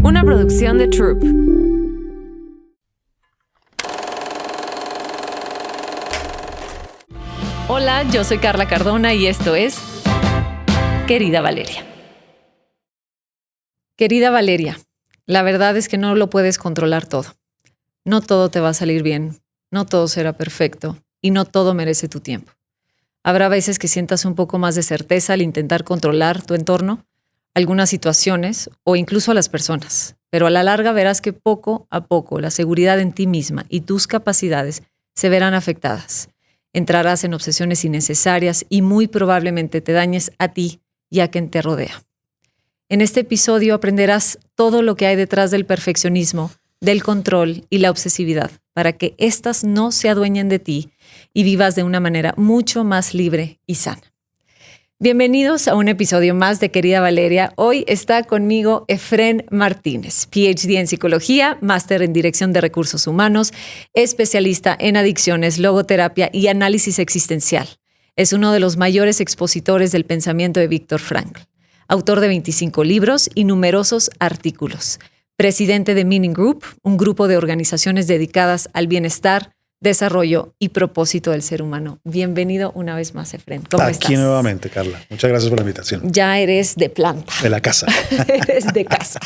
Una producción de Troop. Hola, yo soy Carla Cardona y esto es Querida Valeria. Querida Valeria, la verdad es que no lo puedes controlar todo. No todo te va a salir bien, no todo será perfecto y no todo merece tu tiempo. Habrá veces que sientas un poco más de certeza al intentar controlar tu entorno, algunas situaciones o incluso a las personas, pero a la larga verás que poco a poco la seguridad en ti misma y tus capacidades se verán afectadas. Entrarás en obsesiones innecesarias y muy probablemente te dañes a ti y a quien te rodea. En este episodio aprenderás todo lo que hay detrás del perfeccionismo, del control y la obsesividad, para que éstas no se adueñen de ti y vivas de una manera mucho más libre y sana. Bienvenidos a un episodio más de Querida Valeria. Hoy está conmigo Efrén Martínez, PhD en Psicología, máster en Dirección de Recursos Humanos, especialista en adicciones, logoterapia y análisis existencial. Es uno de los mayores expositores del pensamiento de Viktor Frankl, autor de 25 libros y numerosos artículos, presidente de Meaning Group, un grupo de organizaciones dedicadas al bienestar, desarrollo y propósito del ser humano. Bienvenido una vez más, Efrén. ¿Cómo estás? Aquí nuevamente, Carla. Muchas gracias por la invitación. Ya eres de planta. De la casa. Eres de casa.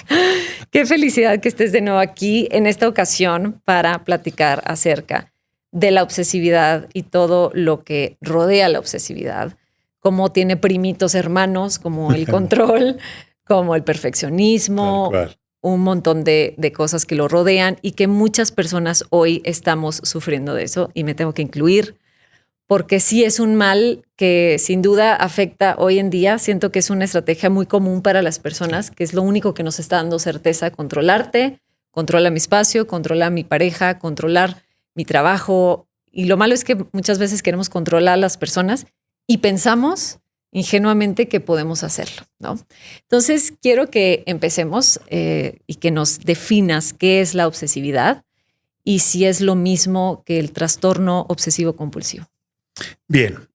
Qué felicidad que estés de nuevo aquí en esta ocasión para platicar acerca de la obsesividad y todo lo que rodea la obsesividad. Cómo tiene primitos hermanos, como el control, como el perfeccionismo, un montón de cosas que lo rodean y que muchas personas hoy estamos sufriendo de eso, y me tengo que incluir, porque sí es un mal que sin duda afecta hoy en día. Siento que es una estrategia muy común para las personas, que es lo único que nos está dando certeza: controlarte, controla mi espacio, controla mi pareja, controlar mi trabajo. Y lo malo es que muchas veces queremos controlar a las personas y pensamos ingenuamente que podemos hacerlo, ¿no? Entonces, quiero que empecemos y que nos definas qué es la obsesividad y si es lo mismo que el trastorno obsesivo-compulsivo. Bien,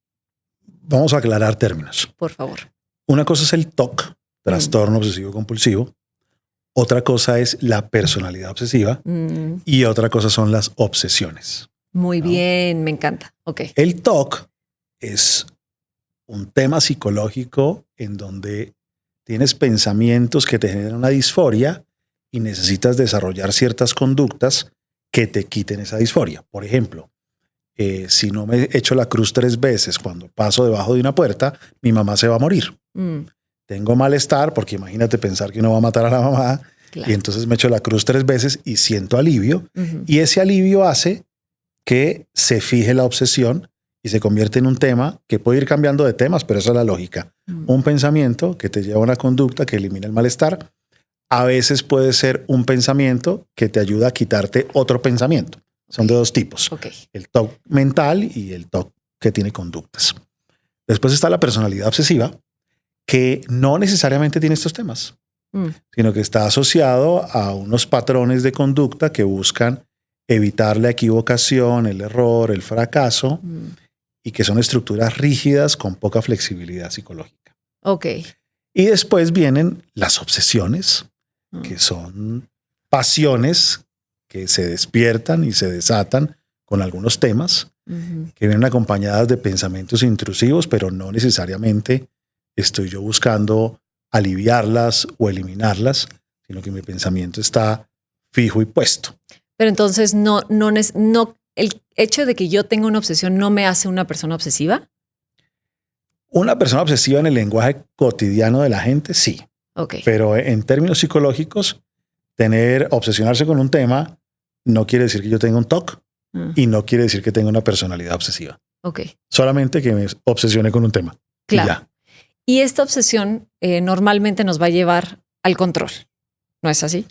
vamos a aclarar términos. Por favor. Una cosa es el TOC, trastorno obsesivo-compulsivo. Otra cosa es la personalidad obsesiva. Y otra cosa son las obsesiones. Muy bien, me encanta. Okay. El TOC es un tema psicológico en donde tienes pensamientos que te generan una disforia y necesitas desarrollar ciertas conductas que te quiten esa disforia. Por ejemplo, si no me echo la cruz 3 veces cuando paso debajo de una puerta, mi mamá se va a morir. Tengo malestar porque imagínate pensar que uno va a matar a la mamá. Claro. Y entonces me echo la cruz 3 veces y siento alivio. Y ese alivio hace que se fije la obsesión y se convierte en un tema que puede ir cambiando de temas, pero esa es la lógica. Un pensamiento que te lleva a una conducta que elimina el malestar. A veces puede ser un pensamiento que te ayuda a quitarte otro pensamiento. Son de dos tipos. El TOC mental y el TOC que tiene conductas. Después está la personalidad obsesiva, que no necesariamente tiene estos temas, sino que está asociado a unos patrones de conducta que buscan evitar la equivocación, el error, el fracaso, y que son estructuras rígidas con poca flexibilidad psicológica. Y después vienen las obsesiones, que son pasiones que se despiertan y se desatan con algunos temas, que vienen acompañadas de pensamientos intrusivos, pero no necesariamente estoy yo buscando aliviarlas o eliminarlas, sino que mi pensamiento está fijo y puesto. Pero entonces no el hecho de que yo tenga una obsesión no me hace una persona obsesiva. Una persona obsesiva en el lenguaje cotidiano de la gente, sí. Pero en términos psicológicos, obsesionarse con un tema no quiere decir que yo tenga un TOC y no quiere decir que tenga una personalidad obsesiva. Solamente que me obsesione con un tema. Claro. Y ya. Y esta obsesión normalmente nos va a llevar al control. ¿No es así?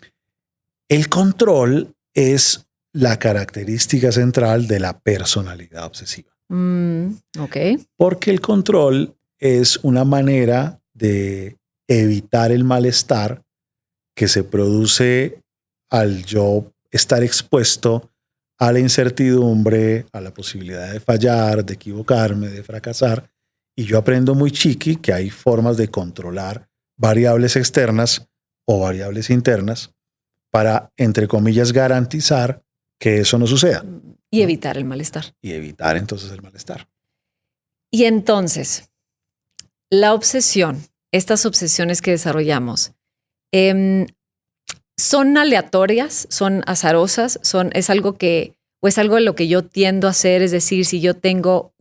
El control es la característica central de la personalidad obsesiva. Porque el control es una manera de evitar el malestar que se produce al yo estar expuesto a la incertidumbre, a la posibilidad de fallar, de equivocarme, de fracasar. Y yo aprendo muy chiqui que hay formas de controlar variables externas o variables internas para, entre comillas, garantizar que eso no suceda. Y evitar el malestar. Y evitar entonces el malestar. Y entonces, la obsesión, estas obsesiones que desarrollamos, ¿son aleatorias? ¿Son azarosas? ¿Es algo en lo que yo tiendo a hacer? Es decir, si yo tengo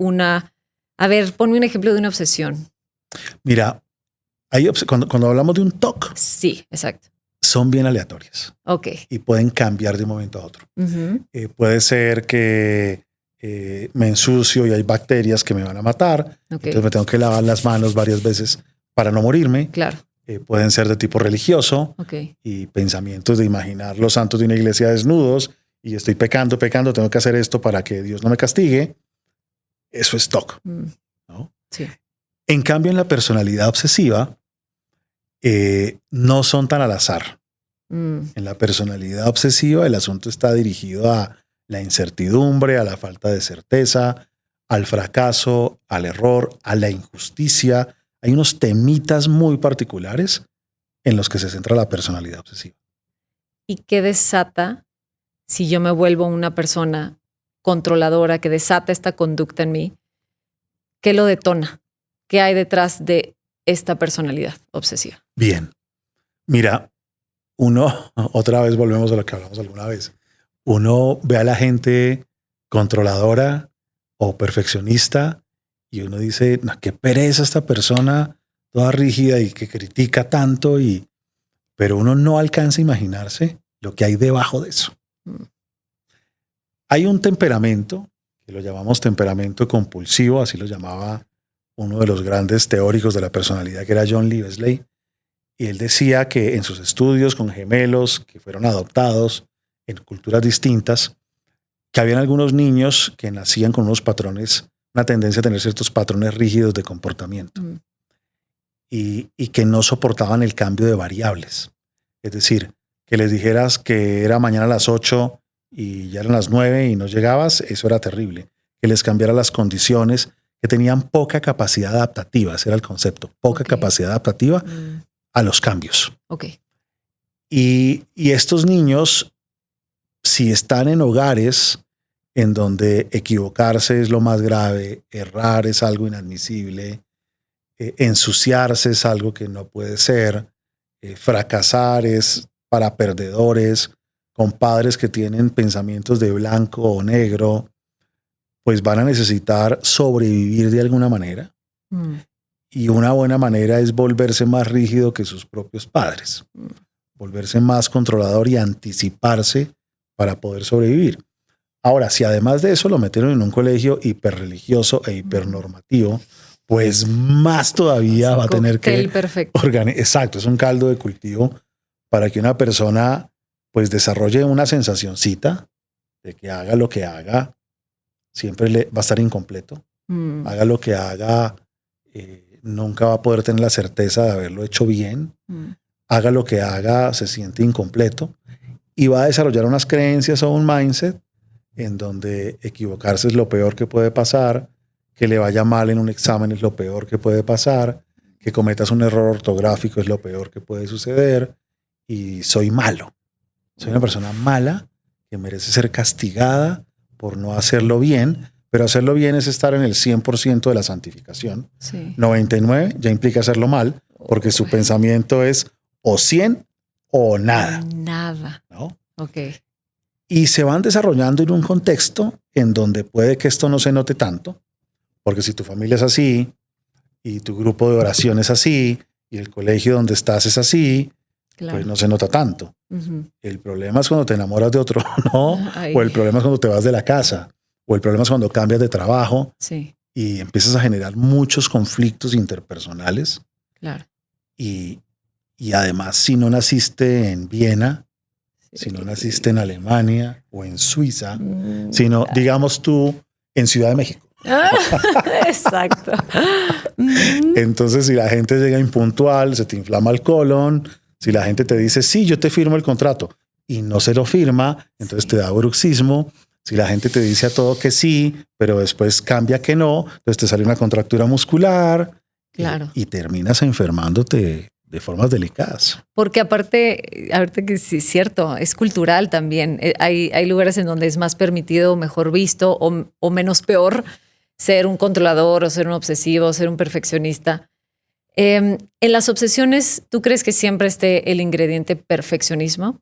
a ver, ponme un ejemplo de una obsesión. Mira, cuando hablamos de un TOC, sí, exacto, son bien aleatorias. Ok. Y pueden cambiar de un momento a otro. Puede ser que me ensucio y hay bacterias que me van a matar. Entonces me tengo que lavar las manos varias veces para no morirme. Claro. Pueden ser de tipo religioso y pensamientos de imaginar los santos de una iglesia desnudos y estoy pecando, tengo que hacer esto para que Dios no me castigue. Eso es TOC, ¿no? Sí. En cambio, en la personalidad obsesiva, no son tan al azar. En la personalidad obsesiva, el asunto está dirigido a la incertidumbre, a la falta de certeza, al fracaso, al error, a la injusticia. Hay unos temitas muy particulares en los que se centra la personalidad obsesiva. ¿Y qué desata si yo me vuelvo una persona controladora que desata esta conducta en mí? ¿Qué lo detona? ¿Qué hay detrás de esta personalidad obsesiva? Bien. Mira, otra vez volvemos a lo que hablamos alguna vez. Uno ve a la gente controladora o perfeccionista y uno dice, no, qué pereza esta persona toda rígida y que critica tanto, pero uno no alcanza a imaginarse lo que hay debajo de eso. Hay un temperamento, que lo llamamos temperamento compulsivo, así lo llamaba uno de los grandes teóricos de la personalidad, que era John Liebesley, y él decía que en sus estudios con gemelos que fueron adoptados en culturas distintas, que habían algunos niños que nacían con unos patrones, una tendencia a tener ciertos patrones rígidos de comportamiento y que no soportaban el cambio de variables. Es decir, que les dijeras que era mañana a las 8 y ya eran las 9 y no llegabas, eso era terrible. Que les cambiara las condiciones, que tenían poca capacidad adaptativa, ese era el concepto, poca capacidad adaptativa a los cambios. Y estos niños, si están en hogares en donde equivocarse es lo más grave, errar es algo inadmisible, ensuciarse es algo que no puede ser, fracasar es para perdedores, con padres que tienen pensamientos de blanco o negro, pues van a necesitar sobrevivir de alguna manera. Y una buena manera es volverse más rígido que sus propios padres, volverse más controlador y anticiparse para poder sobrevivir. Ahora, si además de eso lo metieron en un colegio hiperreligioso e hipernormativo, pues más todavía va a tener que organizar. Exacto, es un caldo de cultivo para que una persona pues desarrolle una sensacioncita de que haga lo que haga, siempre va a estar incompleto. Haga lo que haga, nunca va a poder tener la certeza de haberlo hecho bien. Haga lo que haga, se siente incompleto. Y va a desarrollar unas creencias o un mindset en donde equivocarse es lo peor que puede pasar, que le vaya mal en un examen es lo peor que puede pasar, que cometas un error ortográfico es lo peor que puede suceder, y soy malo. Soy una persona mala que merece ser castigada por no hacerlo bien, pero hacerlo bien es estar en el 100% de la santificación. 99 ya implica hacerlo mal, porque su pensamiento es o 100 o nada. ¿No? Y se van desarrollando en un contexto en donde puede que esto no se note tanto, porque si tu familia es así, y tu grupo de oración es así, y el colegio donde estás es así, pues no se nota tanto. El problema es cuando te enamoras de otro, ¿no? O el problema es cuando te vas de la casa, o el problema es cuando cambias de trabajo y empiezas a generar muchos conflictos interpersonales. Y además, si no naciste en Viena, si no naciste en Alemania o en Suiza, sino, digamos tú, en Ciudad de México. Exacto. Entonces, si la gente llega impuntual, se te inflama el colon. Si la gente te dice, sí, yo te firmo el contrato y no se lo firma, entonces te da bruxismo. Si la gente te dice a todo que sí, pero después cambia que no, entonces te sale una contractura muscular y terminas enfermándote de formas delicadas. Porque aparte que sí es cierto, es cultural también. Hay lugares en donde es más permitido, mejor visto o menos peor ser un controlador o ser un obsesivo o ser un perfeccionista. En las obsesiones, ¿tú crees que siempre esté el ingrediente perfeccionismo?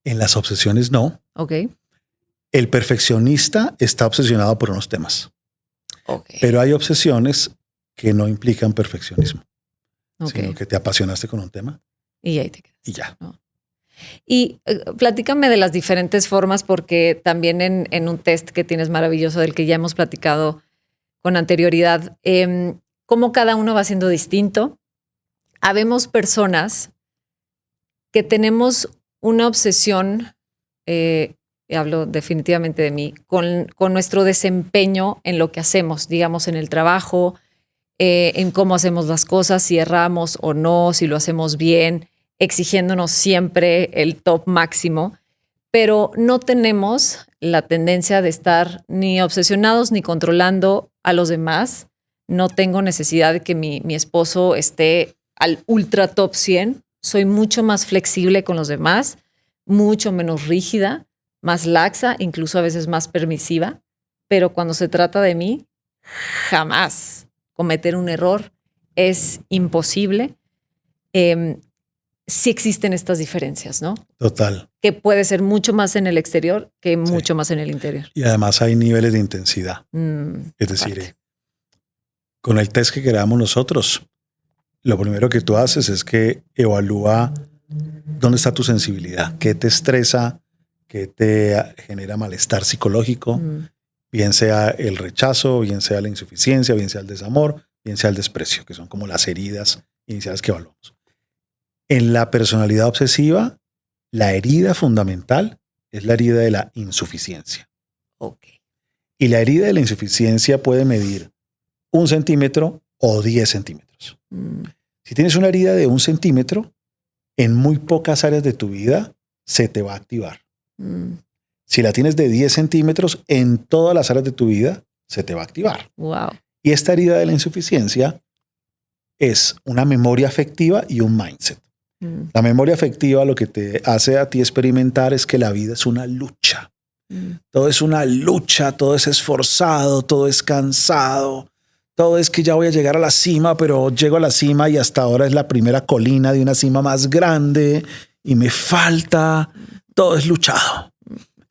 En las obsesiones no. Ok. El perfeccionista está obsesionado por unos temas. Okay. Pero hay obsesiones que no implican perfeccionismo, Okay. sino que te apasionaste con un tema y ahí te quedas. Y ya. ¿No? Y platícame de las diferentes formas, porque también en un test que tienes maravilloso del que ya hemos platicado con anterioridad, cómo cada uno va siendo distinto. Habemos personas que tenemos una obsesión, hablo definitivamente de mí, con nuestro desempeño en lo que hacemos, digamos en el trabajo, en cómo hacemos las cosas, si erramos o no, si lo hacemos bien, exigiéndonos siempre el top máximo, pero no tenemos la tendencia de estar ni obsesionados ni controlando a los demás. No tengo necesidad de que mi esposo esté al ultra top 100. Soy mucho más flexible con los demás, mucho menos rígida, más laxa, incluso a veces más permisiva, pero cuando se trata de mí, jamás cometer un error es imposible. Sí existen estas diferencias, ¿no? Total. Que puede ser mucho más en el exterior que mucho más en el interior. Y además hay niveles de intensidad. Es decir, con el test que creamos nosotros, lo primero que tú haces es que evalúa dónde está tu sensibilidad, qué te estresa, qué te genera malestar psicológico, bien sea el rechazo, bien sea la insuficiencia, bien sea el desamor, bien sea el desprecio, que son como las heridas iniciales que evaluamos. En la personalidad obsesiva, la herida fundamental es la herida de la insuficiencia. Okay. Y la herida de la insuficiencia puede medir 1 centímetro o 10 centímetros. Si tienes una herida de 1 centímetro, en muy pocas áreas de tu vida se te va a activar. Si la tienes de 10 centímetros, en todas las áreas de tu vida se te va a activar. Wow. Y esta herida de la insuficiencia es una memoria afectiva y un mindset. La memoria afectiva lo que te hace a ti experimentar es que la vida es una lucha. Todo es una lucha, todo es esforzado, todo es cansado, todo es que ya voy a llegar a la cima, pero llego a la cima y hasta ahora es la primera colina de una cima más grande y me falta, todo es luchado.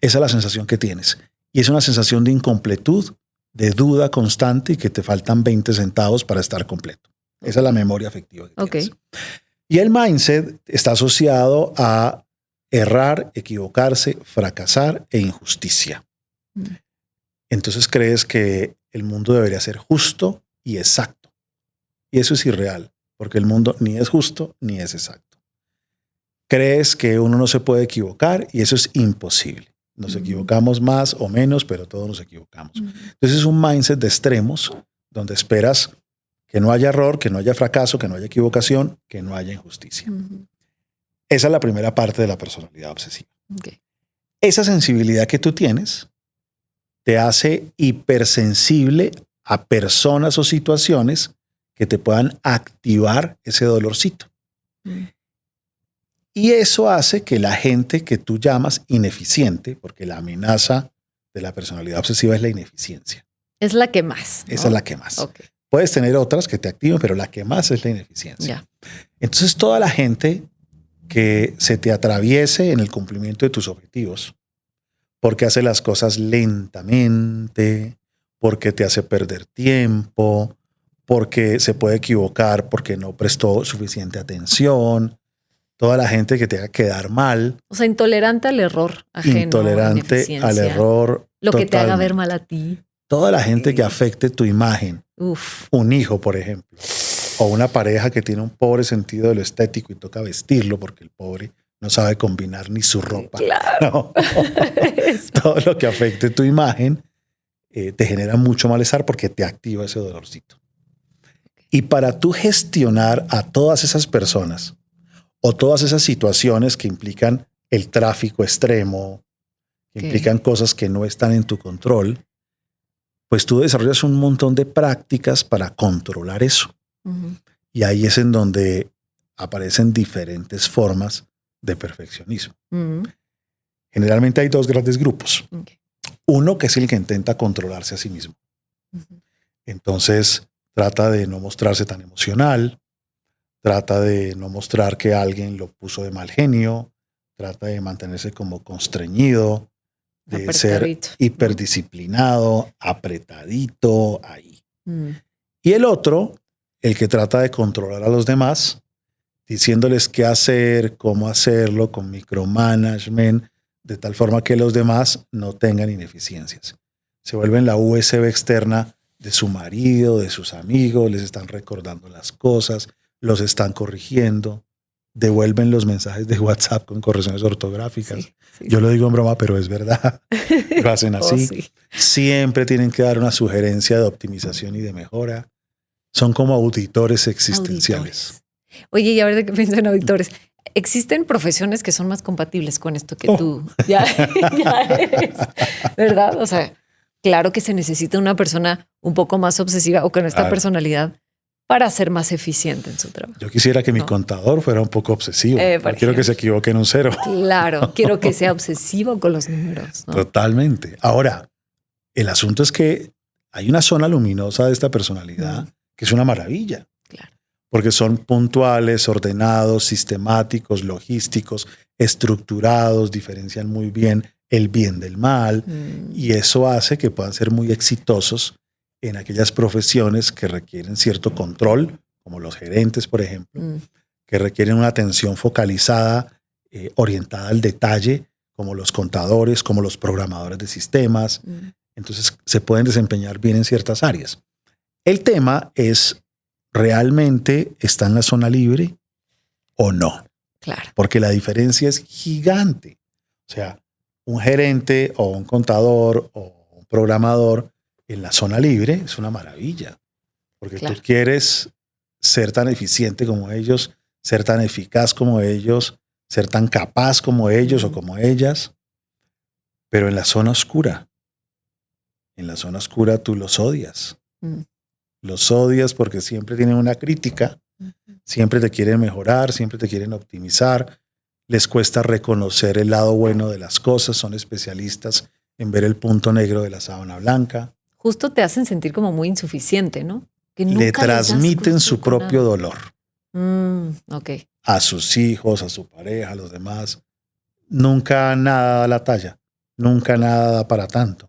Esa es la sensación que tienes. Y es una sensación de incompletud, de duda constante y que te faltan 20 centavos para estar completo. Esa es la memoria afectiva que tienes. Y el mindset está asociado a errar, equivocarse, fracasar e injusticia. Entonces crees que el mundo debería ser justo y exacto. Y eso es irreal, porque el mundo ni es justo ni es exacto. Crees que uno no se puede equivocar y eso es imposible. Nos equivocamos más o menos, pero todos nos equivocamos. Entonces es un mindset de extremos donde esperas que no haya error, que no haya fracaso, que no haya equivocación, que no haya injusticia. Esa es la primera parte de la personalidad obsesiva. Okay. Esa sensibilidad que tú tienes te hace hipersensible a personas o situaciones que te puedan activar ese dolorcito. Y eso hace que la gente que tú llamas ineficiente, porque la amenaza de la personalidad obsesiva es la ineficiencia. Es la que más, ¿no? Esa es la que más. Okay. Puedes tener otras que te activen, pero la que más es la ineficiencia. Entonces toda la gente que se te atraviese en el cumplimiento de tus objetivos, porque hace las cosas lentamente, porque te hace perder tiempo, porque se puede equivocar, porque no prestó suficiente atención, toda la gente que te haga quedar mal. O sea, intolerante al error ajeno. Intolerante al error. Lo que te haga ver mal a ti. Toda la gente que afecte tu imagen. Uf. Un hijo, por ejemplo. O una pareja que tiene un pobre sentido de lo estético y toca vestirlo porque el pobre no sabe combinar ni su ropa. Claro. No. Todo lo que afecte tu imagen te genera mucho malestar porque te activa ese dolorcito. Y para tú gestionar a todas esas personas o todas esas situaciones que implican el tráfico extremo, que implican cosas que no están en tu control, pues tú desarrollas un montón de prácticas para controlar eso. Y ahí es en donde aparecen diferentes formas de perfeccionismo. Generalmente hay dos grandes grupos. Okay. Uno que es el que intenta controlarse a sí mismo. Entonces trata de no mostrarse tan emocional, trata de no mostrar que alguien lo puso de mal genio, trata de mantenerse como constreñido, de ser hiperdisciplinado, apretadito, ahí. Y el otro, el que trata de controlar a los demás, diciéndoles qué hacer, cómo hacerlo, con micromanagement, de tal forma que los demás no tengan ineficiencias. Se vuelven la USB externa de su marido, de sus amigos, les están recordando las cosas, los están corrigiendo, devuelven los mensajes de WhatsApp con correcciones ortográficas. Sí. Yo lo digo en broma, pero es verdad. Lo hacen así. Sí. Siempre tienen que dar una sugerencia de optimización y de mejora. Son como auditores existenciales. Oye, y ahora que pienso en auditores, ¿existen profesiones que son más compatibles con esto que tú ya eres? ¿Verdad? O sea, claro que se necesita una persona un poco más obsesiva o con esta personalidad para ser más eficiente en su trabajo. Yo quisiera que mi contador fuera un poco obsesivo. No quiero que se equivoque en un 0. Claro, quiero que sea obsesivo con los números, ¿no? Totalmente. Ahora, el asunto es que hay una zona luminosa de esta personalidad que es una maravilla. Claro. Porque son puntuales, ordenados, sistemáticos, logísticos, estructurados, diferencian muy bien el bien del mal y eso hace que puedan ser muy exitosos en aquellas profesiones que requieren cierto control, como los gerentes, por ejemplo, que requieren una atención focalizada, orientada al detalle, como los contadores, como los programadores de sistemas. Entonces se pueden desempeñar bien en ciertas áreas. El tema es, ¿realmente está en la zona libre o no? Claro. Porque la diferencia es gigante. O sea, un gerente o un contador o un programador en la zona libre es una maravilla. Porque tú quieres ser tan eficiente como ellos, ser tan eficaz como ellos, ser tan capaz como ellos o como ellas. Pero en la zona oscura tú los odias. Los odias porque siempre tienen una crítica, siempre te quieren mejorar, siempre te quieren optimizar, les cuesta reconocer el lado bueno de las cosas, son especialistas en ver el punto negro de la sábana blanca. Justo te hacen sentir como muy insuficiente, ¿no? Que le transmiten su propio dolor. Okay. A sus hijos, a su pareja, a los demás. Nunca nada da la talla, nunca nada da para tanto.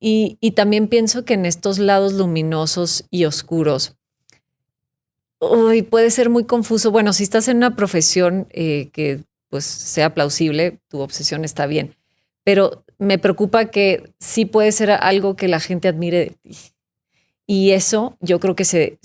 Y también pienso que en estos lados luminosos y oscuros, puede ser muy confuso. Bueno, si estás en una profesión que pues sea plausible, tu obsesión está bien. Pero me preocupa que sí puede ser algo que la gente admire de ti. Y eso yo creo que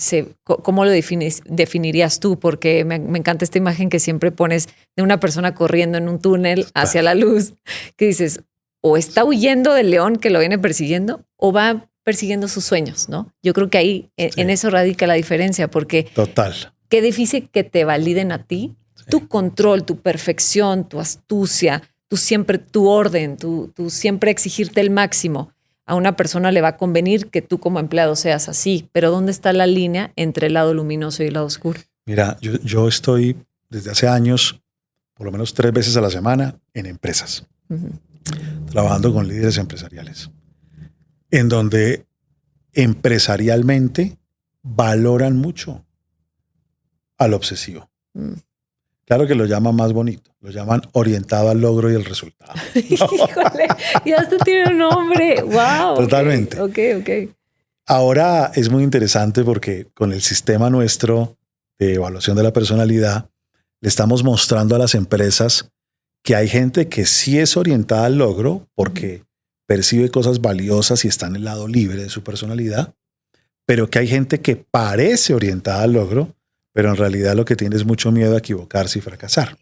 ¿cómo lo definirías tú? Porque me encanta esta imagen que siempre pones de una persona corriendo en un túnel hacia la luz, que dices, o está huyendo del león que lo viene persiguiendo o va persiguiendo sus sueños, ¿no? Yo creo que ahí en eso radica la diferencia, porque total. Qué difícil que te validen a ti, tu control, tu perfección, tu astucia, tu orden, tu siempre exigirte el máximo. A una persona le va a convenir que tú como empleado seas así, pero ¿dónde está la línea entre el lado luminoso y el lado oscuro? Mira, yo estoy desde hace años, por lo menos 3 veces a la semana, en empresas. Trabajando con líderes empresariales, en donde empresarialmente valoran mucho al obsesivo. Claro que lo llaman más bonito, lo llaman orientado al logro y el resultado. Híjole, ya hasta tiene un nombre. Wow. Totalmente. Okay. Ahora es muy interesante porque con el sistema nuestro de evaluación de la personalidad, le estamos mostrando a las empresas que hay gente que sí es orientada al logro porque percibe cosas valiosas y está en el lado libre de su personalidad, pero que hay gente que parece orientada al logro, pero en realidad lo que tiene es mucho miedo a equivocarse y fracasar.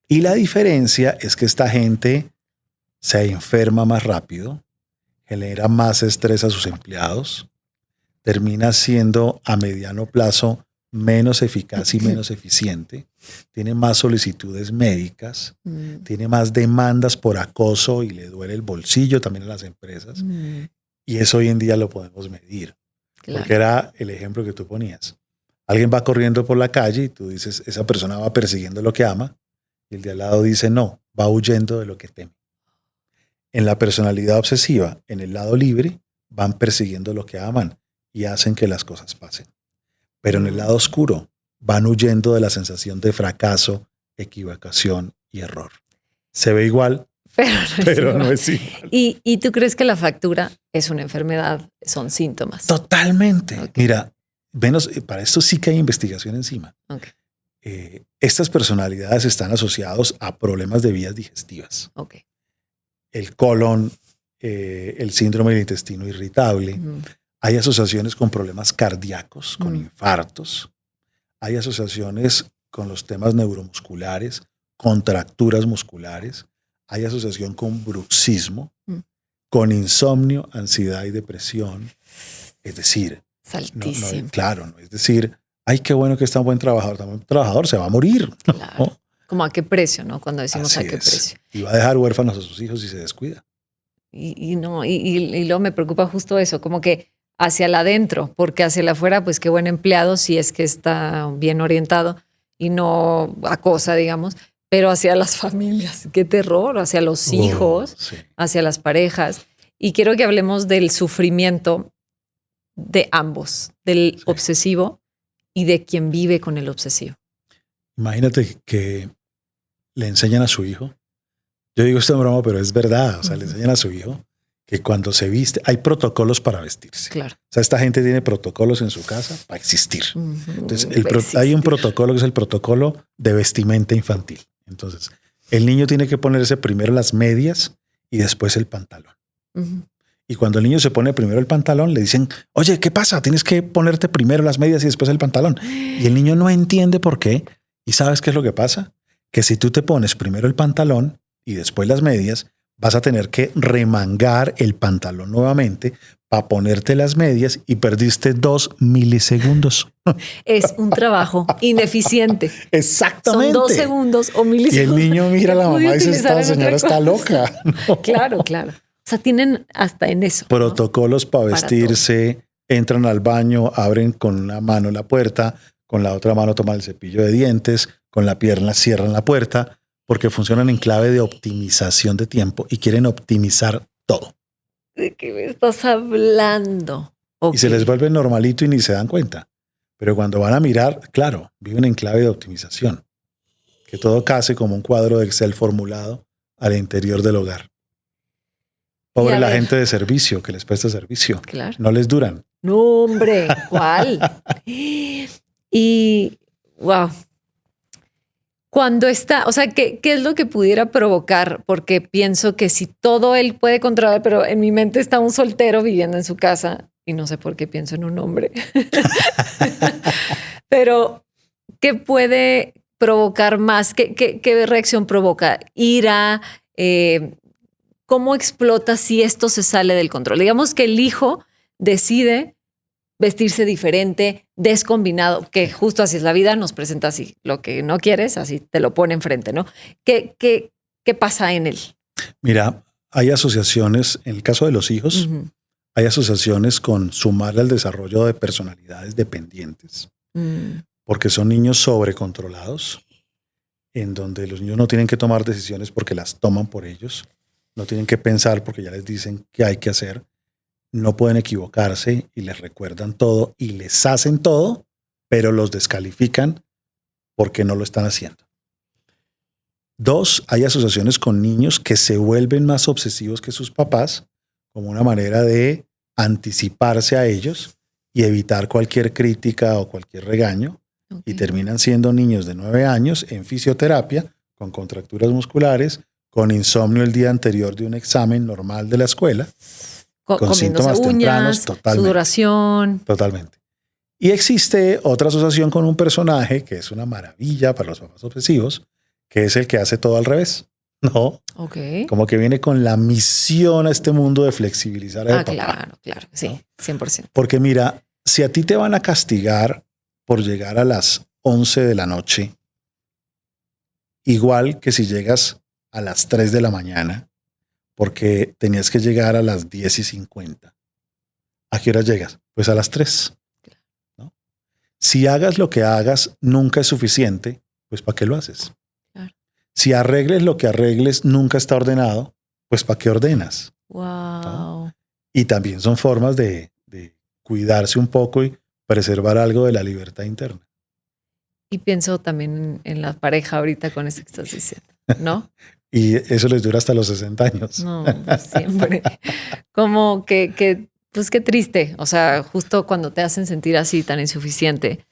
Y la diferencia es que esta gente se enferma más rápido, genera más estrés a sus empleados, termina siendo a mediano plazo menos eficaz y menos eficiente, tiene más solicitudes médicas, tiene más demandas por acoso y le duele el bolsillo también a las empresas. Y eso hoy en día lo podemos medir, porque era el ejemplo que tú ponías. Alguien va corriendo por la calle y tú dices, esa persona va persiguiendo lo que ama, y el de al lado dice, no, va huyendo de lo que teme. En la personalidad obsesiva, en el lado libre, van persiguiendo lo que aman y hacen que las cosas pasen. Pero en el lado oscuro, van huyendo de la sensación de fracaso, equivocación y error. Se ve igual, pero no es igual. ¿Y tú crees que la fractura es una enfermedad? Son síntomas. Totalmente. Okay. Mira, para esto sí que hay investigación encima. Okay. Estas personalidades están asociadas a problemas de vías digestivas. Okay. El colon, el síndrome del intestino irritable. Hay asociaciones con problemas cardíacos, con infartos. Hay asociaciones con los temas neuromusculares, contracturas musculares. Hay asociación con bruxismo, con insomnio, ansiedad y depresión. Es decir, altísimo. Claro, no es decir, ay, qué bueno que es tan buen trabajador. Tan buen trabajador se va a morir. Claro. ¿No? Como a qué precio, ¿no? Cuando decimos así a qué precio. Y va a dejar huérfanos a sus hijos si se descuida. Y luego me preocupa justo eso, como que hacia el adentro, porque hacia el afuera, pues qué buen empleado si es que está bien orientado y no acosa, digamos, pero hacia las familias, qué terror, hacia los hijos, sí. Hacia las parejas. Y quiero que hablemos del sufrimiento de ambos, del obsesivo y de quien vive con el obsesivo. Imagínate que le enseñan a su hijo. Yo digo esto en broma, pero es verdad. O sea, le enseñan a su hijo que cuando se viste, hay protocolos para vestirse. Claro. O sea, esta gente tiene protocolos en su casa para existir. Entonces, hay un protocolo que es el protocolo de vestimenta infantil. Entonces, el niño tiene que ponerse primero las medias y después el pantalón. Y cuando el niño se pone primero el pantalón, le dicen, oye, ¿qué pasa? Tienes que ponerte primero las medias y después el pantalón. Y el niño no entiende por qué. ¿Y sabes qué es lo que pasa? Que si tú te pones primero el pantalón y después las medias, vas a tener que remangar el pantalón nuevamente para ponerte las medias y perdiste 2 milisegundos. Es un trabajo ineficiente. Exactamente. Son 2 segundos o milisegundos. Y el niño mira a la mamá y dice, esta señora está loca. No. Claro. O sea, tienen hasta en eso. Protocolos, ¿no? Para vestirse, entran al baño, abren con una mano la puerta, con la otra mano toman el cepillo de dientes, con la pierna cierran la puerta, porque funcionan en clave de optimización de tiempo y quieren optimizar todo. ¿De qué me estás hablando? Okay. Y se les vuelve normalito y ni se dan cuenta. Pero cuando van a mirar, claro, viven en clave de optimización. Que todo case como un cuadro de Excel formulado al interior del hogar. Pobre la gente de servicio que les presta servicio. Claro. No les duran. No, hombre, ¿cuál? Y, wow. Cuando está, o sea, ¿qué es lo que pudiera provocar? Porque pienso que si todo él puede controlar, pero en mi mente está un soltero viviendo en su casa y no sé por qué pienso en un hombre. Pero, ¿qué puede provocar más? ¿Qué reacción provoca? ¿Ira? ¿Cómo explota si esto se sale del control? Digamos que el hijo decide vestirse diferente, descombinado, que justo así es la vida, nos presenta así. Lo que no quieres, así te lo pone enfrente, ¿no? ¿Qué pasa en él? Mira, hay asociaciones, en el caso de los hijos, hay asociaciones con sumarle al desarrollo de personalidades dependientes, porque son niños sobrecontrolados, en donde los niños no tienen que tomar decisiones porque las toman por ellos, no tienen que pensar porque ya les dicen qué hay que hacer. No pueden equivocarse y les recuerdan todo y les hacen todo, pero los descalifican porque no lo están haciendo. 2, hay asociaciones con niños que se vuelven más obsesivos que sus papás como una manera de anticiparse a ellos y evitar cualquier crítica o cualquier regaño. Y terminan siendo niños de 9 años en fisioterapia con contracturas musculares, con insomnio el día anterior de un examen normal de la escuela. Con síntomas tempranos, totalmente. Sudoración. Totalmente. Y existe otra asociación con un personaje que es una maravilla para los papás obsesivos, que es el que hace todo al revés. ¿No? Okay. Como que viene con la misión a este mundo de flexibilizar al papá. Claro. Sí, 100%. Porque mira, si a ti te van a castigar por llegar a las 11 de la noche, igual que si llegas a las 3 de la mañana, porque tenías que llegar a las 10:50. ¿A qué hora llegas? Pues a las 3. ¿No? Si hagas lo que hagas nunca es suficiente, pues ¿para qué lo haces? Claro. Si arregles lo que arregles nunca está ordenado, pues ¿para qué ordenas? Wow. ¿No? Y también son formas de cuidarse un poco y preservar algo de la libertad interna. Y pienso también en la pareja ahorita con eso que estás diciendo, ¿no? Y eso les dura hasta los 60 años. No, pues siempre. Como que, pues qué triste. O sea, justo cuando te hacen sentir así, tan insuficiente,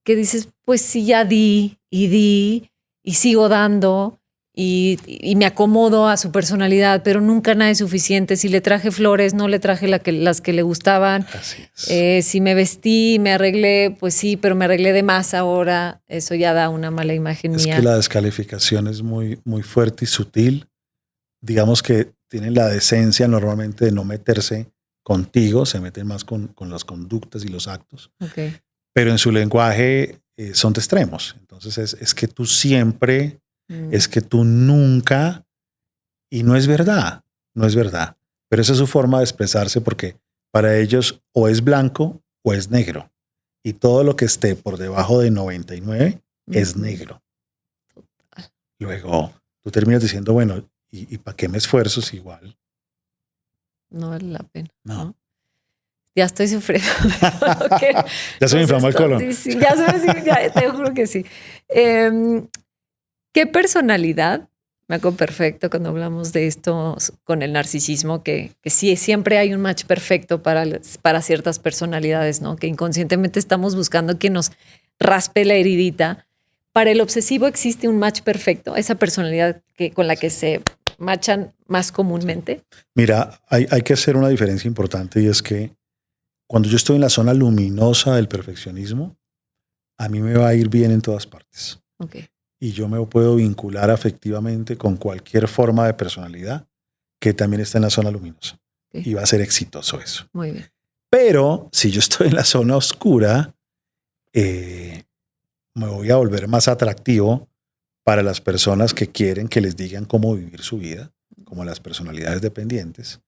que dices, pues sí, ya di y sigo dando y me acomodo a su personalidad, pero nunca nada es suficiente. Si le traje flores, no le traje las que le gustaban. Así es. Si me vestí, me arreglé, pues sí, pero me arreglé de más ahora. Eso ya da una mala imagen Es mía. que la descalificación es muy, muy fuerte y sutil. Digamos que tienen la decencia normalmente de no meterse contigo, se meten más con las conductas y los actos. Okay. Pero en su lenguaje son de extremos. Entonces es que tú siempre, es que tú nunca, y no es verdad, no es verdad. Pero esa es su forma de expresarse porque para ellos o es blanco o es negro. Y todo lo que esté por debajo de 99 es negro. Luego tú terminas diciendo, bueno, ¿y para qué me esfuerzo si igual? No vale la pena. No. Ya estoy sufriendo. Ya se me inflamó el colon. Sí, ya te juro que sí. ¿Qué personalidad? Me acuerdo perfecto cuando hablamos de esto con el narcisismo, que sí, siempre hay un match perfecto para ciertas personalidades, ¿no? Que inconscientemente estamos buscando que nos raspe la heridita. Para el obsesivo existe un match perfecto, esa personalidad con la que se machan más comúnmente. Mira, hay que hacer una diferencia importante y es que cuando yo estoy en la zona luminosa del perfeccionismo, a mí me va a ir bien en todas partes. Okay. Y yo me puedo vincular afectivamente con cualquier forma de personalidad que también está en la zona luminosa. Okay. Y va a ser exitoso eso. Muy bien. Pero si yo estoy en la zona oscura, me voy a volver más atractivo para las personas que quieren que les digan cómo vivir su vida, como las personalidades dependientes.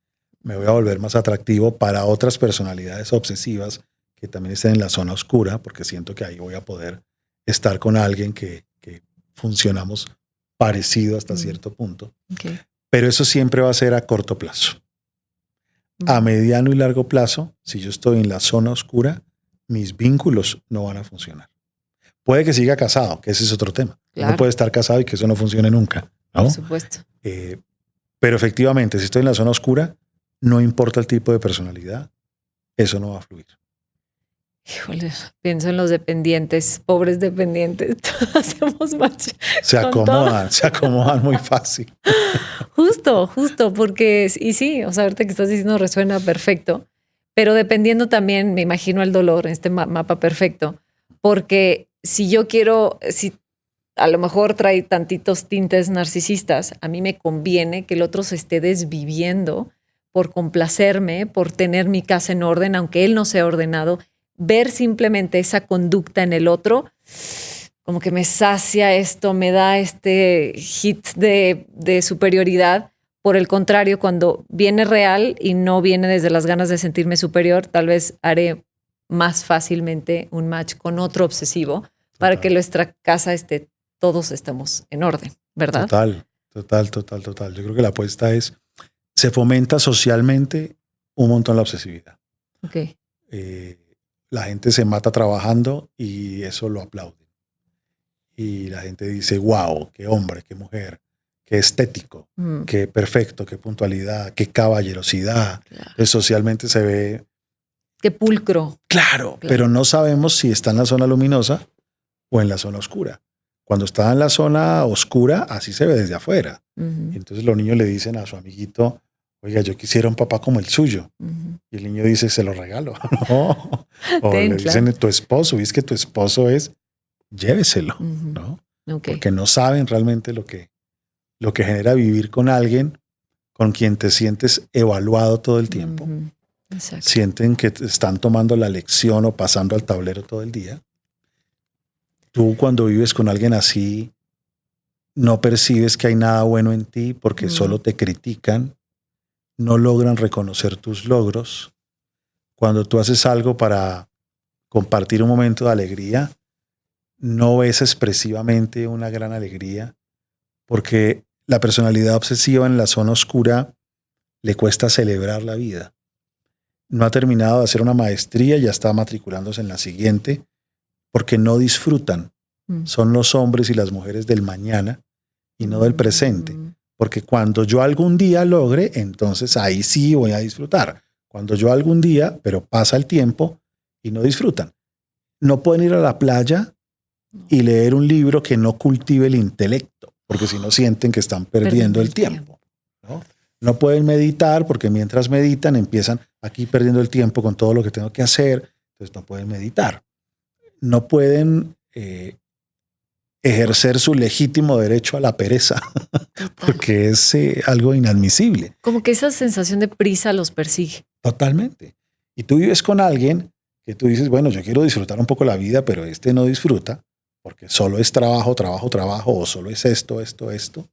Me voy a volver más atractivo para otras personalidades obsesivas que también estén en la zona oscura, porque siento que ahí voy a poder estar con alguien que funcionamos parecido hasta cierto punto. Okay. Pero eso siempre va a ser a corto plazo. A mediano y largo plazo, si yo estoy en la zona oscura, mis vínculos no van a funcionar. Puede que siga casado, que ese es otro tema. Claro. Uno puede estar casado y que eso no funcione nunca, ¿no? Por supuesto. Pero efectivamente, si estoy en la zona oscura, no importa el tipo de personalidad, eso no va a fluir. Híjole, pienso en los dependientes, pobres dependientes, hacemos match. Se acomodan muy fácil. Justo, porque, y sí, o sea, ahorita que estás diciendo resuena perfecto, pero dependiendo también, me imagino el dolor en este mapa perfecto, porque si yo quiero, si a lo mejor trae tantitos tintes narcisistas, a mí me conviene que el otro se esté desviviendo por complacerme, por tener mi casa en orden, aunque él no sea ordenado. Ver simplemente esa conducta en el otro, como que me sacia esto, me da este hit de superioridad. Por el contrario, cuando viene real y no viene desde las ganas de sentirme superior, tal vez haré más fácilmente un match con otro obsesivo para que nuestra casa todos estemos en orden, ¿verdad? Total. Yo creo que la apuesta es, se fomenta socialmente un montón la obsesividad. Okay. La gente se mata trabajando y eso lo aplauden. Y la gente dice, wow, qué hombre, qué mujer, qué estético, qué perfecto, qué puntualidad, qué caballerosidad. Claro. Entonces, socialmente se ve... Qué pulcro. Claro, pero no sabemos si está en la zona luminosa o en la zona oscura. Cuando está en la zona oscura, así se ve desde afuera. Y entonces los niños le dicen a su amiguito, oiga, yo quisiera un papá como el suyo. Y el niño dice, se lo regalo. ¿No? O le dicen, tu esposo, y es que tu esposo es, lléveselo. ¿No? Okay. Porque no saben realmente lo que genera vivir con alguien con quien te sientes evaluado todo el tiempo. Exacto. Sienten que te están tomando la lección o pasando al tablero todo el día. Tú cuando vives con alguien así, no percibes que hay nada bueno en ti porque solo te critican, no logran reconocer tus logros. Cuando tú haces algo para compartir un momento de alegría, no ves expresivamente una gran alegría, porque la personalidad obsesiva en la zona oscura le cuesta celebrar la vida. No ha terminado de hacer una maestría, ya está matriculándose en la siguiente, porque no disfrutan. Son los hombres y las mujeres del mañana y no del presente. Porque cuando yo algún día logre, entonces ahí sí voy a disfrutar. Cuando yo algún día, pero pasa el tiempo y no disfrutan. No pueden ir a la playa y leer un libro que no cultive el intelecto, porque si no sienten que están perdiendo el tiempo. ¿No? No pueden meditar porque mientras meditan empiezan aquí perdiendo el tiempo con todo lo que tengo que hacer, entonces no pueden meditar. No pueden ejercer su legítimo derecho a la pereza, porque es algo inadmisible. Como que esa sensación de prisa los persigue. Totalmente. Y tú vives con alguien que tú dices, bueno, yo quiero disfrutar un poco la vida, pero este no disfruta, porque solo es trabajo, trabajo, trabajo, o solo es esto, esto, esto.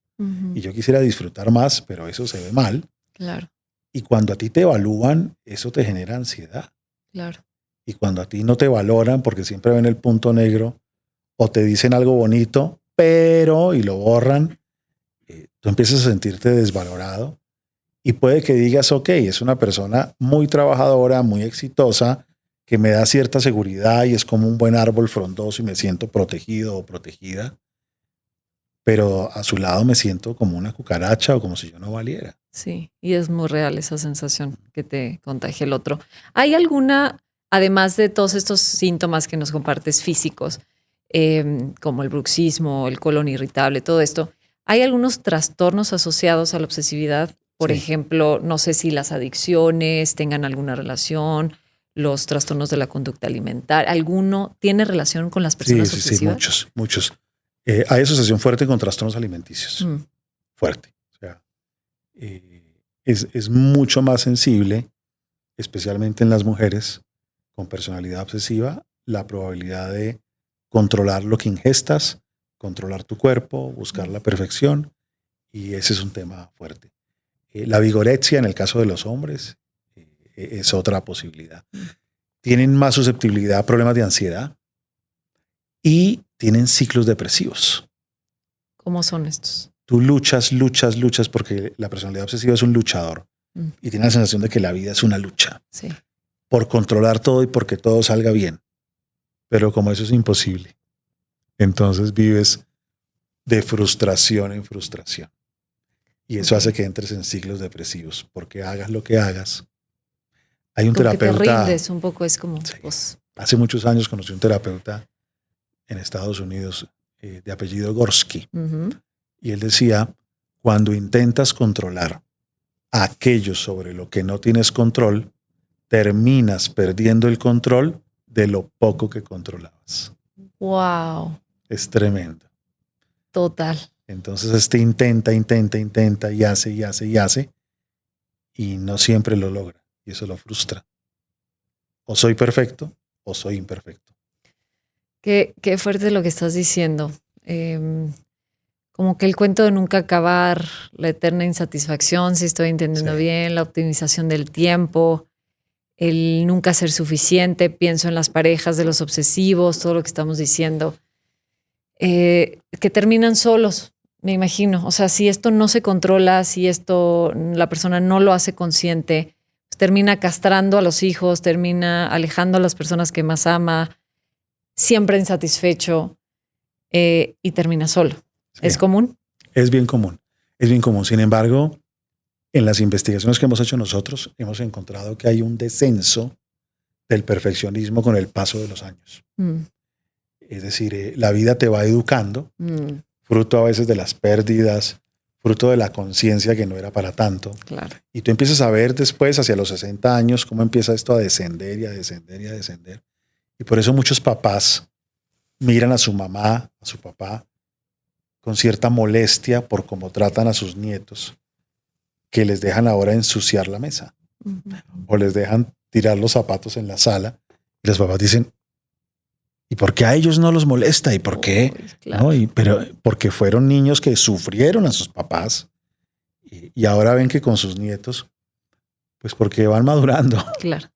Y yo quisiera disfrutar más, pero eso se ve mal. Claro. Y cuando a ti te evalúan, eso te genera ansiedad. Claro. Y cuando a ti no te valoran, porque siempre ven el punto negro, o te dicen algo bonito, pero, y lo borran, tú empiezas a sentirte desvalorado. Y puede que digas, ok, es una persona muy trabajadora, muy exitosa, que me da cierta seguridad y es como un buen árbol frondoso y me siento protegido o protegida. Pero a su lado me siento como una cucaracha o como si yo no valiera. Sí, y es muy real esa sensación que te contagia el otro. ¿Hay alguna, además de todos estos síntomas que nos compartes físicos, como el bruxismo, el colon irritable, todo esto, hay algunos trastornos asociados a la obsesividad? Por ejemplo, no sé si las adicciones tengan alguna relación, los trastornos de la conducta alimentaria, ¿alguno tiene relación con las personas obsesivas? Sí, muchos. Hay asociación fuerte con trastornos alimenticios. Fuerte. O sea, es mucho más sensible, especialmente en las mujeres con personalidad obsesiva, la probabilidad de controlar lo que ingestas, controlar tu cuerpo, buscar la perfección, y ese es un tema fuerte. La vigorexia en el caso de los hombres es otra posibilidad. Tienen más susceptibilidad a problemas de ansiedad y tienen ciclos depresivos. ¿Cómo son estos? Tú luchas porque la personalidad obsesiva es un luchador y tiene la sensación de que la vida es una lucha por controlar todo y porque todo salga bien. Pero como eso es imposible, entonces vives de frustración en frustración. Y eso hace que entres en ciclos depresivos, porque hagas lo que hagas. Hay un terapeuta. Que te rindes un poco, es como. Sí, hace muchos años conocí un terapeuta en Estados Unidos de apellido Gorski. Y él decía, cuando intentas controlar aquello sobre lo que no tienes control, terminas perdiendo el control de lo poco que controlabas. Wow. Es tremendo. Total. Entonces intenta y hace y no siempre lo logra y eso lo frustra. O soy perfecto o soy imperfecto. Qué fuerte lo que estás diciendo. Como que el cuento de nunca acabar, la eterna insatisfacción, si estoy entendiendo bien, la optimización del tiempo, el nunca ser suficiente, pienso en las parejas de los obsesivos, todo lo que estamos diciendo, que terminan solos. Me imagino, o sea, si esto no se controla, si esto la persona no lo hace consciente, pues termina castrando a los hijos, termina alejando a las personas que más ama, siempre insatisfecho y termina solo. Sí. ¿Es común? Es bien común, es bien común. Sin embargo, en las investigaciones que hemos hecho nosotros, hemos encontrado que hay un descenso del perfeccionismo con el paso de los años. Es decir, la vida te va educando, fruto a veces de las pérdidas, fruto de la conciencia que no era para tanto. Claro. Y tú empiezas a ver después, hacia los 60 años, cómo empieza esto a descender y a descender y a descender. Y por eso muchos papás miran a su mamá, a su papá, con cierta molestia por cómo tratan a sus nietos, que les dejan ahora ensuciar la mesa. O les dejan tirar los zapatos en la sala. Y los papás dicen, ¿y por qué a ellos no los molesta? ¿Y por qué? Claro. ¿No? Pero porque fueron niños que sufrieron a sus papás y ahora ven que con sus nietos, pues porque van madurando. Claro.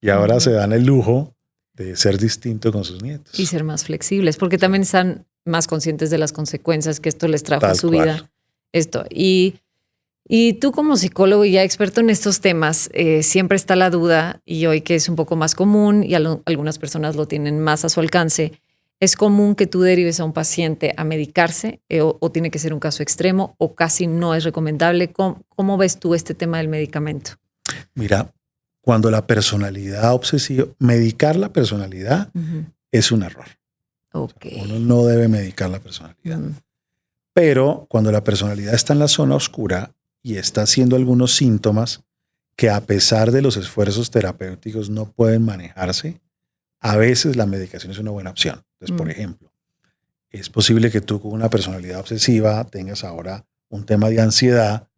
Y ahora se dan el lujo de ser distinto con sus nietos. Y ser más flexibles, porque también están más conscientes de las consecuencias que esto les trajo a su vida. Esto. Y tú como psicólogo y ya experto en estos temas, siempre está la duda, y hoy que es un poco más común y algunas personas lo tienen más a su alcance, ¿es común que tú derives a un paciente a medicarse o tiene que ser un caso extremo o casi no es recomendable? ¿Cómo ves tú este tema del medicamento? Mira, cuando la personalidad obsesiva, medicar la personalidad es un error. Okay. O sea, uno no debe medicar la personalidad. Pero cuando la personalidad está en la zona oscura y está haciendo algunos síntomas que a pesar de los esfuerzos terapéuticos no pueden manejarse, a veces la medicación es una buena opción. Entonces, por ejemplo, es posible que tú con una personalidad obsesiva tengas ahora un tema de ansiedad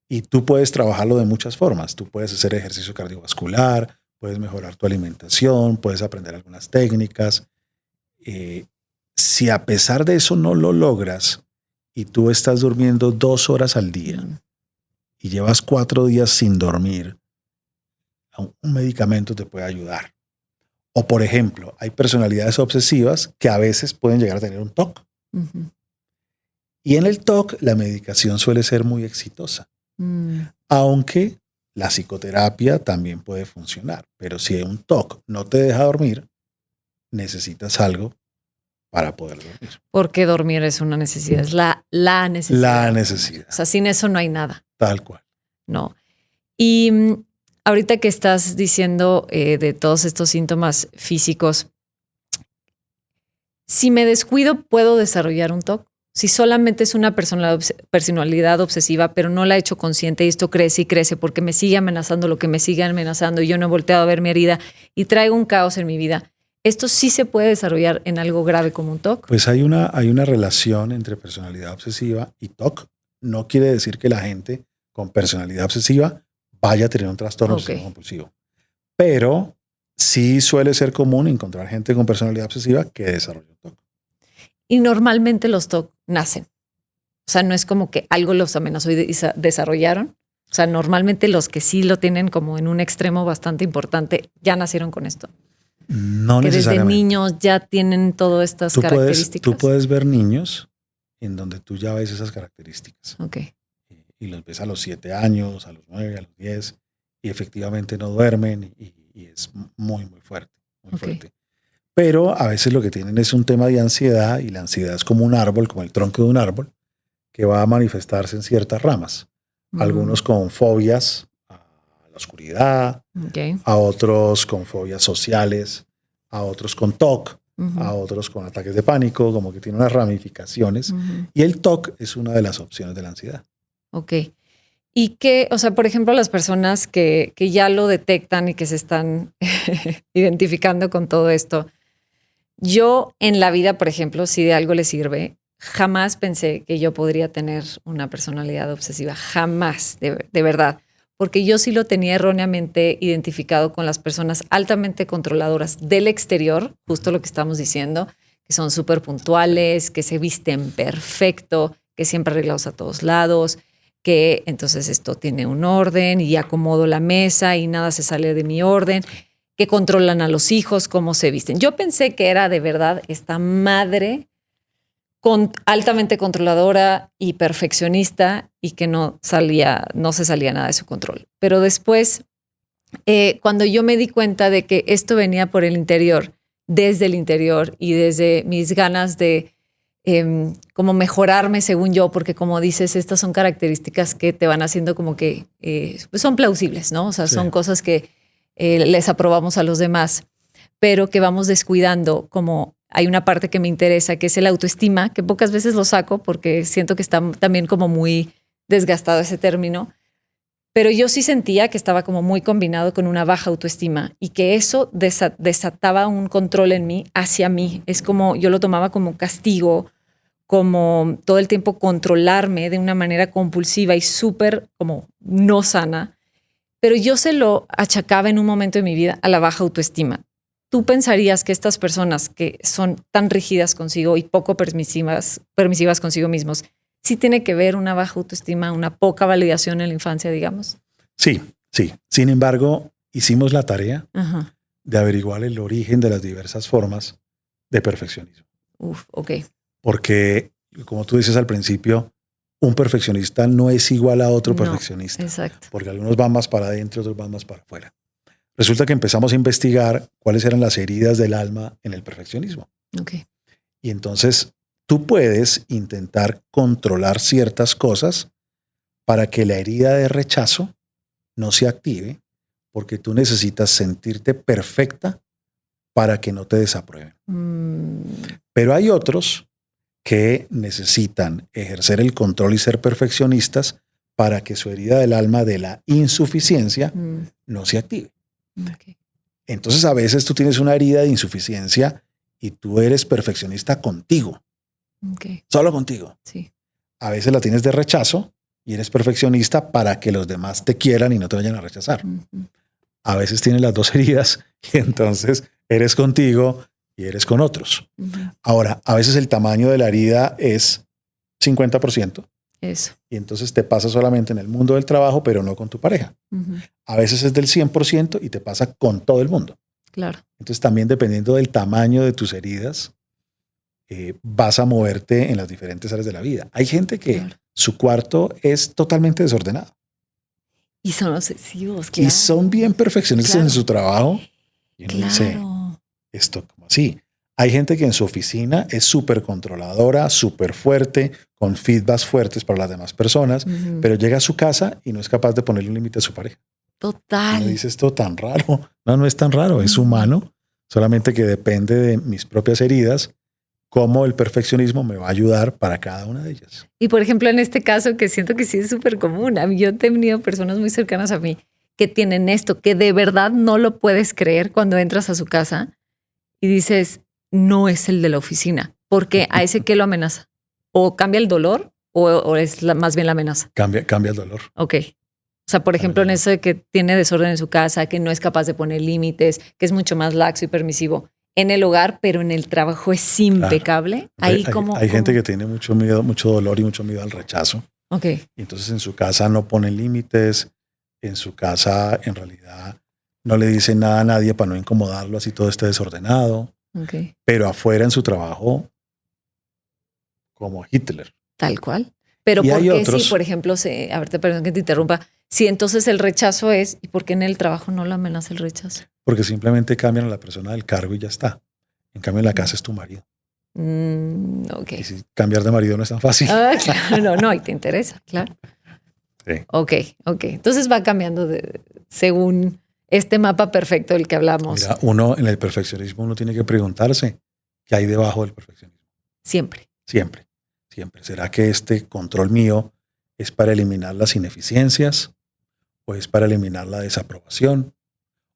y tú puedes trabajarlo de muchas formas. Tú puedes hacer ejercicio cardiovascular, puedes mejorar tu alimentación, puedes aprender algunas técnicas. Si a pesar de eso no lo logras y tú estás durmiendo 2 horas al día y llevas 4 días sin dormir, un medicamento te puede ayudar. O, por ejemplo, hay personalidades obsesivas que a veces pueden llegar a tener un TOC. Y en el TOC la medicación suele ser muy exitosa. Aunque la psicoterapia también puede funcionar. Pero si un TOC no te deja dormir, necesitas algo para poder dormir. Porque dormir es una necesidad, es la necesidad. La necesidad. O sea, sin eso no hay nada. Tal cual. No. Y ahorita que estás diciendo de todos estos síntomas físicos, si me descuido, ¿puedo desarrollar un TOC? Si solamente es una personalidad obsesiva, pero no la he hecho consciente y esto crece y crece porque me sigue amenazando lo que me sigue amenazando y yo no he volteado a ver mi herida y traigo un caos en mi vida. ¿Esto sí se puede desarrollar en algo grave como un TOC? Pues hay una relación entre personalidad obsesiva y TOC. No quiere decir que la gente con personalidad obsesiva vaya a tener un trastorno obsesivo compulsivo. Pero sí suele ser común encontrar gente con personalidad obsesiva que desarrolla un TOC. Y normalmente los TOC nacen. O sea, no es como que algo los amenazó y desarrollaron. O sea, normalmente los que sí lo tienen como en un extremo bastante importante ya nacieron con esto. No que necesariamente. Desde niños ya tienen todas estas características. Tú puedes ver niños en donde tú ya ves esas características. Okay. Y los ves a los 7 años, a los 9, a los 10, y efectivamente no duermen y es muy, muy fuerte. Muy fuerte. Pero a veces lo que tienen es un tema de ansiedad y la ansiedad es como un árbol, como el tronco de un árbol, que va a manifestarse en ciertas ramas. Algunos con fobias a la oscuridad, a otros con fobias sociales, a otros con TOC, a otros con ataques de pánico, como que tiene unas ramificaciones. Y el TOC es una de las opciones de la ansiedad. Ok. Y que, o sea, por ejemplo, las personas que ya lo detectan y que se están identificando con todo esto, yo en la vida, por ejemplo, si de algo les sirve, jamás pensé que yo podría tener una personalidad obsesiva. Jamás, de verdad. Porque yo sí lo tenía erróneamente identificado con las personas altamente controladoras del exterior, justo lo que estamos diciendo, que son súper puntuales, que se visten perfecto, que siempre arreglados a todos lados, que entonces esto tiene un orden y acomodo la mesa y nada se sale de mi orden, que controlan a los hijos, cómo se visten. Yo pensé que era de verdad esta madre altamente controladora y perfeccionista y que no se salía nada de su control. Pero después, cuando yo me di cuenta de que esto venía por el interior, desde el interior y desde mis ganas de como mejorarme según yo, porque como dices, estas son características que te van haciendo como que pues son plausibles, ¿no? O sea, son cosas que les aprobamos a los demás, pero que vamos descuidando. Como hay una parte que me interesa, que es el autoestima, que pocas veces lo saco porque siento que está también como muy desgastado ese término, pero yo sí sentía que estaba como muy combinado con una baja autoestima y que eso desataba un control en mí hacia mí. Es como, yo lo tomaba como castigo, como todo el tiempo controlarme de una manera compulsiva y súper como no sana, pero yo se lo achacaba en un momento de mi vida a la baja autoestima. ¿Tú pensarías que estas personas que son tan rígidas consigo y poco permisivas consigo mismos, sí tiene que ver una baja autoestima, una poca validación en la infancia, digamos? Sí, sí. Sin embargo, hicimos la tarea de averiguar el origen de las diversas formas de perfeccionismo. Ok. Porque, como tú dices al principio, un perfeccionista no es igual a otro No, perfeccionista. Exacto. Porque algunos van más para adentro, otros van más para afuera. Resulta que empezamos a investigar cuáles eran las heridas del alma en el perfeccionismo. Ok. Y entonces tú puedes intentar controlar ciertas cosas para que la herida de rechazo no se active, porque tú necesitas sentirte perfecta para que no te desaprueben. Pero hay otros que necesitan ejercer el control y ser perfeccionistas para que su herida del alma de la insuficiencia no se active. Okay. Entonces a veces tú tienes una herida de insuficiencia y tú eres perfeccionista contigo. Okay. Solo contigo. Sí. A veces la tienes de rechazo y eres perfeccionista para que los demás te quieran y no te vayan a rechazar. A veces tienes las dos heridas y entonces eres contigo y eres con otros. Ahora, a veces el tamaño de la herida es 50%. Eso. Y entonces te pasa solamente en el mundo del trabajo, pero no con tu pareja. A veces es del 100% y te pasa con todo el mundo. Claro. Entonces también dependiendo del tamaño de tus heridas, vas a moverte en las diferentes áreas de la vida. Hay gente que su cuarto es totalmente desordenado. Y son obsesivos, claro. Y son bien perfeccionistas en su trabajo. Y uno dice, ¿esto cómo así? Hay gente que en su oficina es súper controladora, súper fuerte, con feedbacks fuertes para las demás personas, pero llega a su casa y no es capaz de ponerle un límite a su pareja. Total. Y uno dice, esto tan raro. No, no es tan raro, es humano, solamente que depende de mis propias heridas, cómo el perfeccionismo me va a ayudar para cada una de ellas. Y por ejemplo, en este caso que siento que sí es súper común, yo he tenido personas muy cercanas a mí que tienen esto, que de verdad no lo puedes creer cuando entras a su casa y dices, no es el de la oficina, porque a ese que lo amenaza. O cambia el dolor o es más bien la amenaza. Cambia el dolor. Ok. O sea, por ejemplo, en eso de que tiene desorden en su casa, que no es capaz de poner límites, que es mucho más laxo y permisivo en el hogar, pero en el trabajo es impecable. Claro. Hay gente que tiene mucho miedo, mucho dolor y mucho miedo al rechazo. Ok. Y entonces en su casa no ponen límites, en su casa en realidad no le dicen nada a nadie para no incomodarlo, así todo esté desordenado. Okay. Pero afuera en su trabajo, como Hitler. Tal cual. Pero ¿por qué si, por ejemplo, a ver, te perdón que te interrumpa, si entonces el rechazo es, ¿y por qué en el trabajo no lo amenaza el rechazo? Porque simplemente cambian a la persona del cargo y ya está. En cambio, en la casa es tu marido. Ok. Y si cambiar de marido no es tan fácil. Claro, no, y te interesa, claro. Sí. Ok. Entonces va cambiando según este mapa perfecto del que hablamos. Mira, uno en el perfeccionismo, uno tiene que preguntarse qué hay debajo del perfeccionismo. Siempre. ¿Será que este control mío es para eliminar las ineficiencias? ¿O es para eliminar la desaprobación?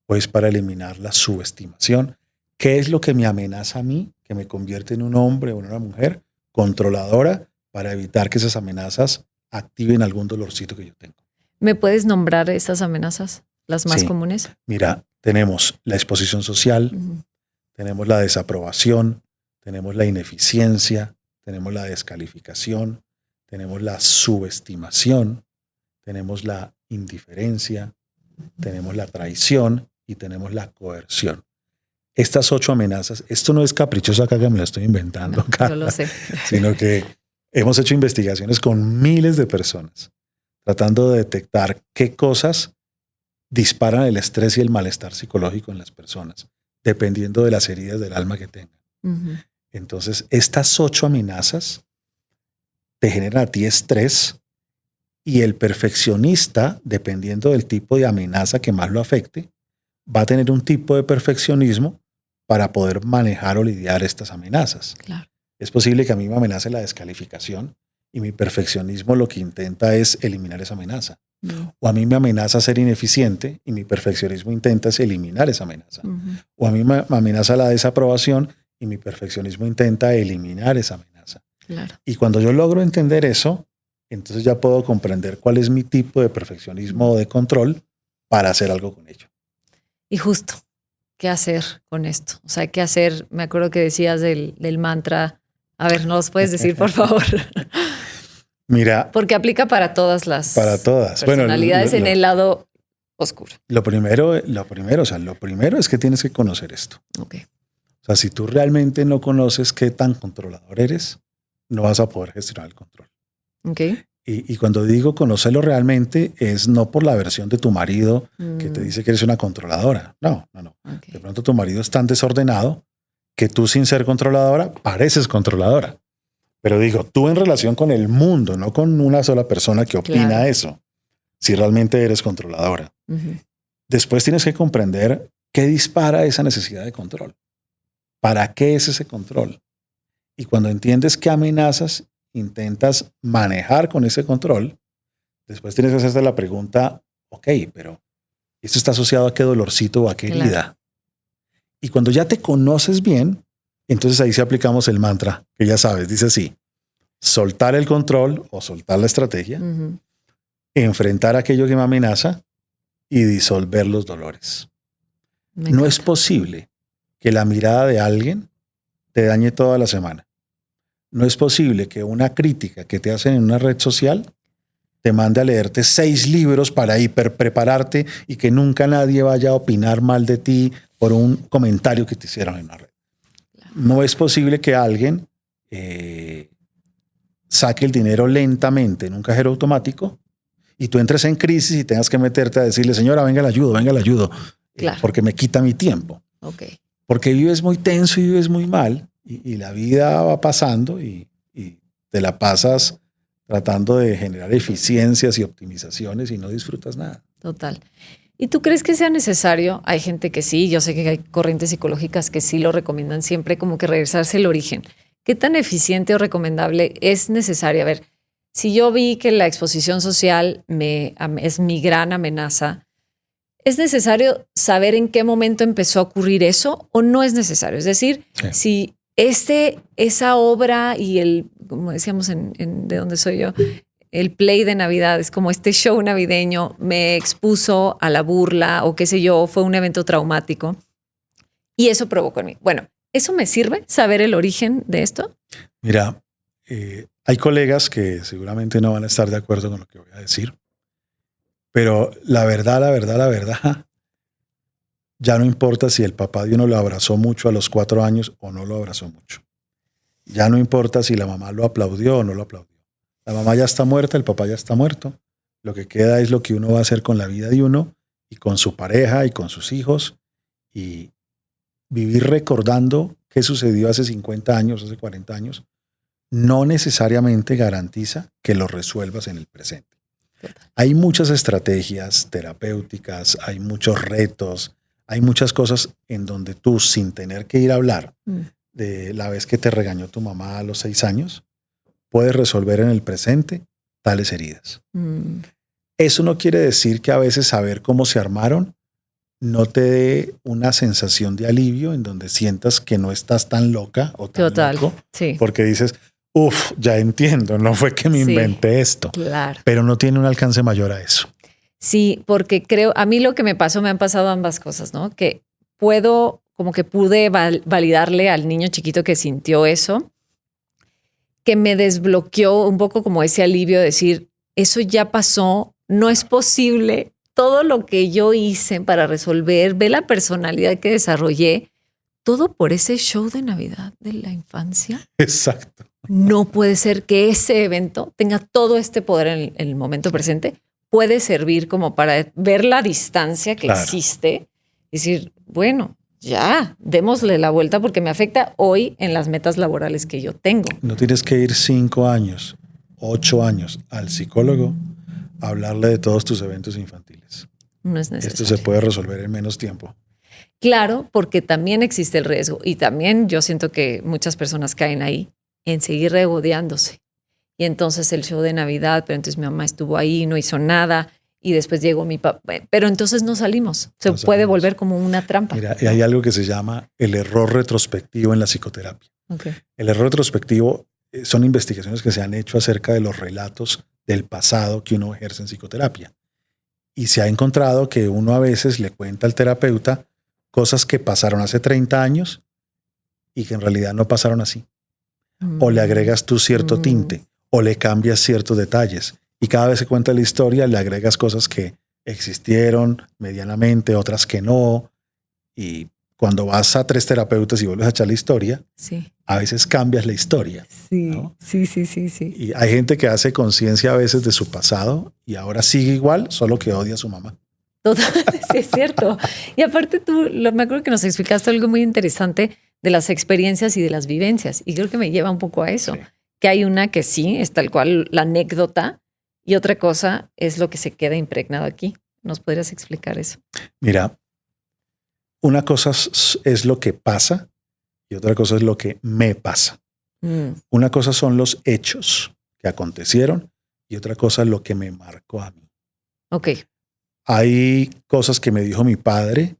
¿O es para eliminar la subestimación? ¿Qué es lo que me amenaza a mí, que me convierte en un hombre o en una mujer controladora para evitar que esas amenazas activen algún dolorcito que yo tengo? ¿Me puedes nombrar esas amenazas, las más comunes? Mira, tenemos la exposición social, tenemos la desaprobación, tenemos la ineficiencia, tenemos la descalificación, tenemos la subestimación, tenemos la indiferencia, tenemos la traición y tenemos la coerción. Estas 8 amenazas, esto no es caprichoso acá que me lo estoy inventando, no, acá, yo lo sé. sino que hemos hecho investigaciones con miles de personas tratando de detectar qué cosas disparan el estrés y el malestar psicológico en las personas, dependiendo de las heridas del alma que tengan. Entonces, estas 8 amenazas te generan a ti estrés y el perfeccionista, dependiendo del tipo de amenaza que más lo afecte, va a tener un tipo de perfeccionismo para poder manejar o lidiar estas amenazas. Claro. Es posible que a mí me amenace la descalificación y mi perfeccionismo lo que intenta es eliminar esa amenaza. O a mí me amenaza ser ineficiente y mi perfeccionismo intenta es eliminar esa amenaza. O a mí me amenaza la desaprobación y mi perfeccionismo intenta eliminar esa amenaza. Claro. Y cuando yo logro entender eso, entonces ya puedo comprender cuál es mi tipo de perfeccionismo o de control para hacer algo con ello. Y justo, ¿qué hacer con esto? O sea, ¿qué hacer? Me acuerdo que decías del mantra. A ver, ¿nos puedes decir, por favor? Mira. Porque aplica para todas las personalidades. En el lado oscura. Lo primero es que tienes que conocer esto. Ok. O sea, si tú realmente no conoces qué tan controlador eres, no vas a poder gestionar el control. Ok. Y cuando digo conocerlo realmente, es no por la versión de tu marido que te dice que eres una controladora. No. Okay. De pronto tu marido es tan desordenado que tú, sin ser controladora, pareces controladora. Pero digo, tú en relación con el mundo, no con una sola persona que opina eso, si realmente eres controladora. Uh-huh. Después tienes que comprender qué dispara esa necesidad de control. ¿Para qué es ese control? Y cuando entiendes qué amenazas intentas manejar con ese control, después tienes que hacerte la pregunta, ok, pero ¿esto está asociado a qué dolorcito o a qué herida? Y cuando ya te conoces bien, entonces ahí sí aplicamos el mantra, que ya sabes, dice así: soltar el control o soltar la estrategia, uh-huh. enfrentar aquello que me amenaza y disolver los dolores. No es posible que la mirada de alguien te dañe toda la semana. No es posible que una crítica que te hacen en una red social te mande a leerte 6 libros para hiperprepararte y que nunca nadie vaya a opinar mal de ti por un comentario que te hicieron en una red. No es posible que alguien saque el dinero lentamente en un cajero automático y tú entres en crisis y tengas que meterte a decirle: señora, venga, le ayudo, porque me quita mi tiempo. Okay. Porque vives muy tenso y vives muy mal y la vida va pasando y te la pasas tratando de generar eficiencias y optimizaciones y no disfrutas nada. Total. ¿Y tú crees que sea necesario? Hay gente que sí, yo sé que hay corrientes psicológicas que sí lo recomiendan siempre, como que regresarse al origen. ¿Qué tan eficiente o recomendable es necesario? A ver, si yo vi que la exposición social es mi gran amenaza, ¿es necesario saber en qué momento empezó a ocurrir eso o no es necesario? Es decir, si esa obra y como decíamos de donde soy yo, el play de Navidad, es como este show navideño, me expuso a la burla o qué sé yo, fue un evento traumático y eso provocó en mí. Bueno, ¿eso me sirve saber el origen de esto? Mira, hay colegas que seguramente no van a estar de acuerdo con lo que voy a decir, pero la verdad, ya no importa si el papá de uno lo abrazó mucho a los 4 años o no lo abrazó mucho. Ya no importa si la mamá lo aplaudió o no lo aplaudió. La mamá ya está muerta, el papá ya está muerto. Lo que queda es lo que uno va a hacer con la vida de uno y con su pareja y con sus hijos, y vivir recordando qué sucedió hace 50 años, hace 40 años, no necesariamente garantiza que lo resuelvas en el presente. Hay muchas estrategias terapéuticas, hay muchos retos, hay muchas cosas en donde tú, sin tener que ir a hablar de la vez que te regañó tu mamá a los 6 años, puedes resolver en el presente tales heridas. Eso no quiere decir que a veces saber cómo se armaron no te dé una sensación de alivio en donde sientas que no estás tan loca o tan loco, sí. Porque dices: ya entiendo, no fue que me inventé esto. Claro. Pero no tiene un alcance mayor a eso. Sí, porque a mí lo que me han pasado ambas cosas, ¿no? Que pude validarle al niño chiquito que sintió eso, que me desbloqueó un poco como ese alivio de decir, eso ya pasó, no es posible, todo lo que yo hice para resolver, ve la personalidad que desarrollé, todo por ese show de Navidad de la infancia. Exacto. No puede ser que ese evento tenga todo este poder en el momento presente. Puede servir como para ver la distancia que existe y decir, bueno, ya, démosle la vuelta porque me afecta hoy en las metas laborales que yo tengo. No tienes que ir 5 años, 8 años al psicólogo a hablarle de todos tus eventos infantiles. No es necesario. Esto se puede resolver en menos tiempo. Claro, porque también existe el riesgo y también yo siento que muchas personas caen ahí en seguir regodeándose. Y entonces el show de Navidad, pero entonces mi mamá estuvo ahí, no hizo nada y después llegó mi papá. Pero entonces no salimos. Se puede volver como una trampa. Mira, hay algo que se llama el error retrospectivo en la psicoterapia. Okay. El error retrospectivo son investigaciones que se han hecho acerca de los relatos del pasado que uno ejerce en psicoterapia. Y se ha encontrado que uno a veces le cuenta al terapeuta cosas que pasaron hace 30 años y que en realidad no pasaron así. O le agregas tú cierto tinte, o le cambias ciertos detalles. Y cada vez que cuenta la historia, le agregas cosas que existieron medianamente, otras que no. Y cuando vas a 3 terapeutas y vuelves a echar la historia, Sí. a veces cambias la historia. Sí, ¿no? sí. Y hay gente que hace conciencia a veces de su pasado y ahora sigue igual, solo que odia a su mamá. Total, sí, es cierto. Y aparte me acuerdo que nos explicaste algo muy interesante de las experiencias y de las vivencias. Y creo que me lleva un poco a eso. Sí. Que hay una que sí, es tal cual la anécdota, y otra cosa es lo que se queda impregnado aquí. ¿Nos podrías explicar eso? Mira, una cosa es lo que pasa y otra cosa es lo que me pasa. Una cosa son los hechos que acontecieron y otra cosa es lo que me marcó a mí. Ok. Hay cosas que me dijo mi padre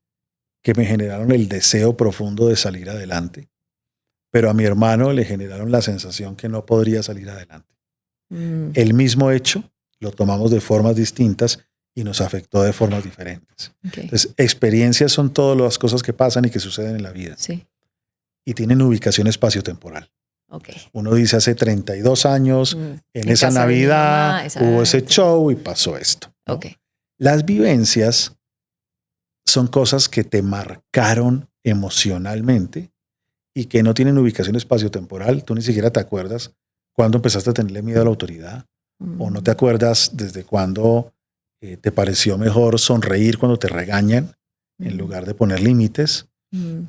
que me generaron el deseo profundo de salir adelante, pero a mi hermano le generaron la sensación que no podría salir adelante. El mismo hecho lo tomamos de formas distintas y nos afectó de formas diferentes. Okay. Entonces, experiencias son todas las cosas que pasan y que suceden en la vida. Sí. Y tienen ubicación espaciotemporal. Okay. Uno dice hace 32 años, en esa Navidad hubo ese show y pasó esto, ¿no? Okay. Las vivencias son cosas que te marcaron emocionalmente y que no tienen ubicación espaciotemporal. Tú ni siquiera te acuerdas cuándo empezaste a tenerle miedo a la autoridad o no te acuerdas desde cuándo te pareció mejor sonreír cuando te regañan en lugar de poner límites.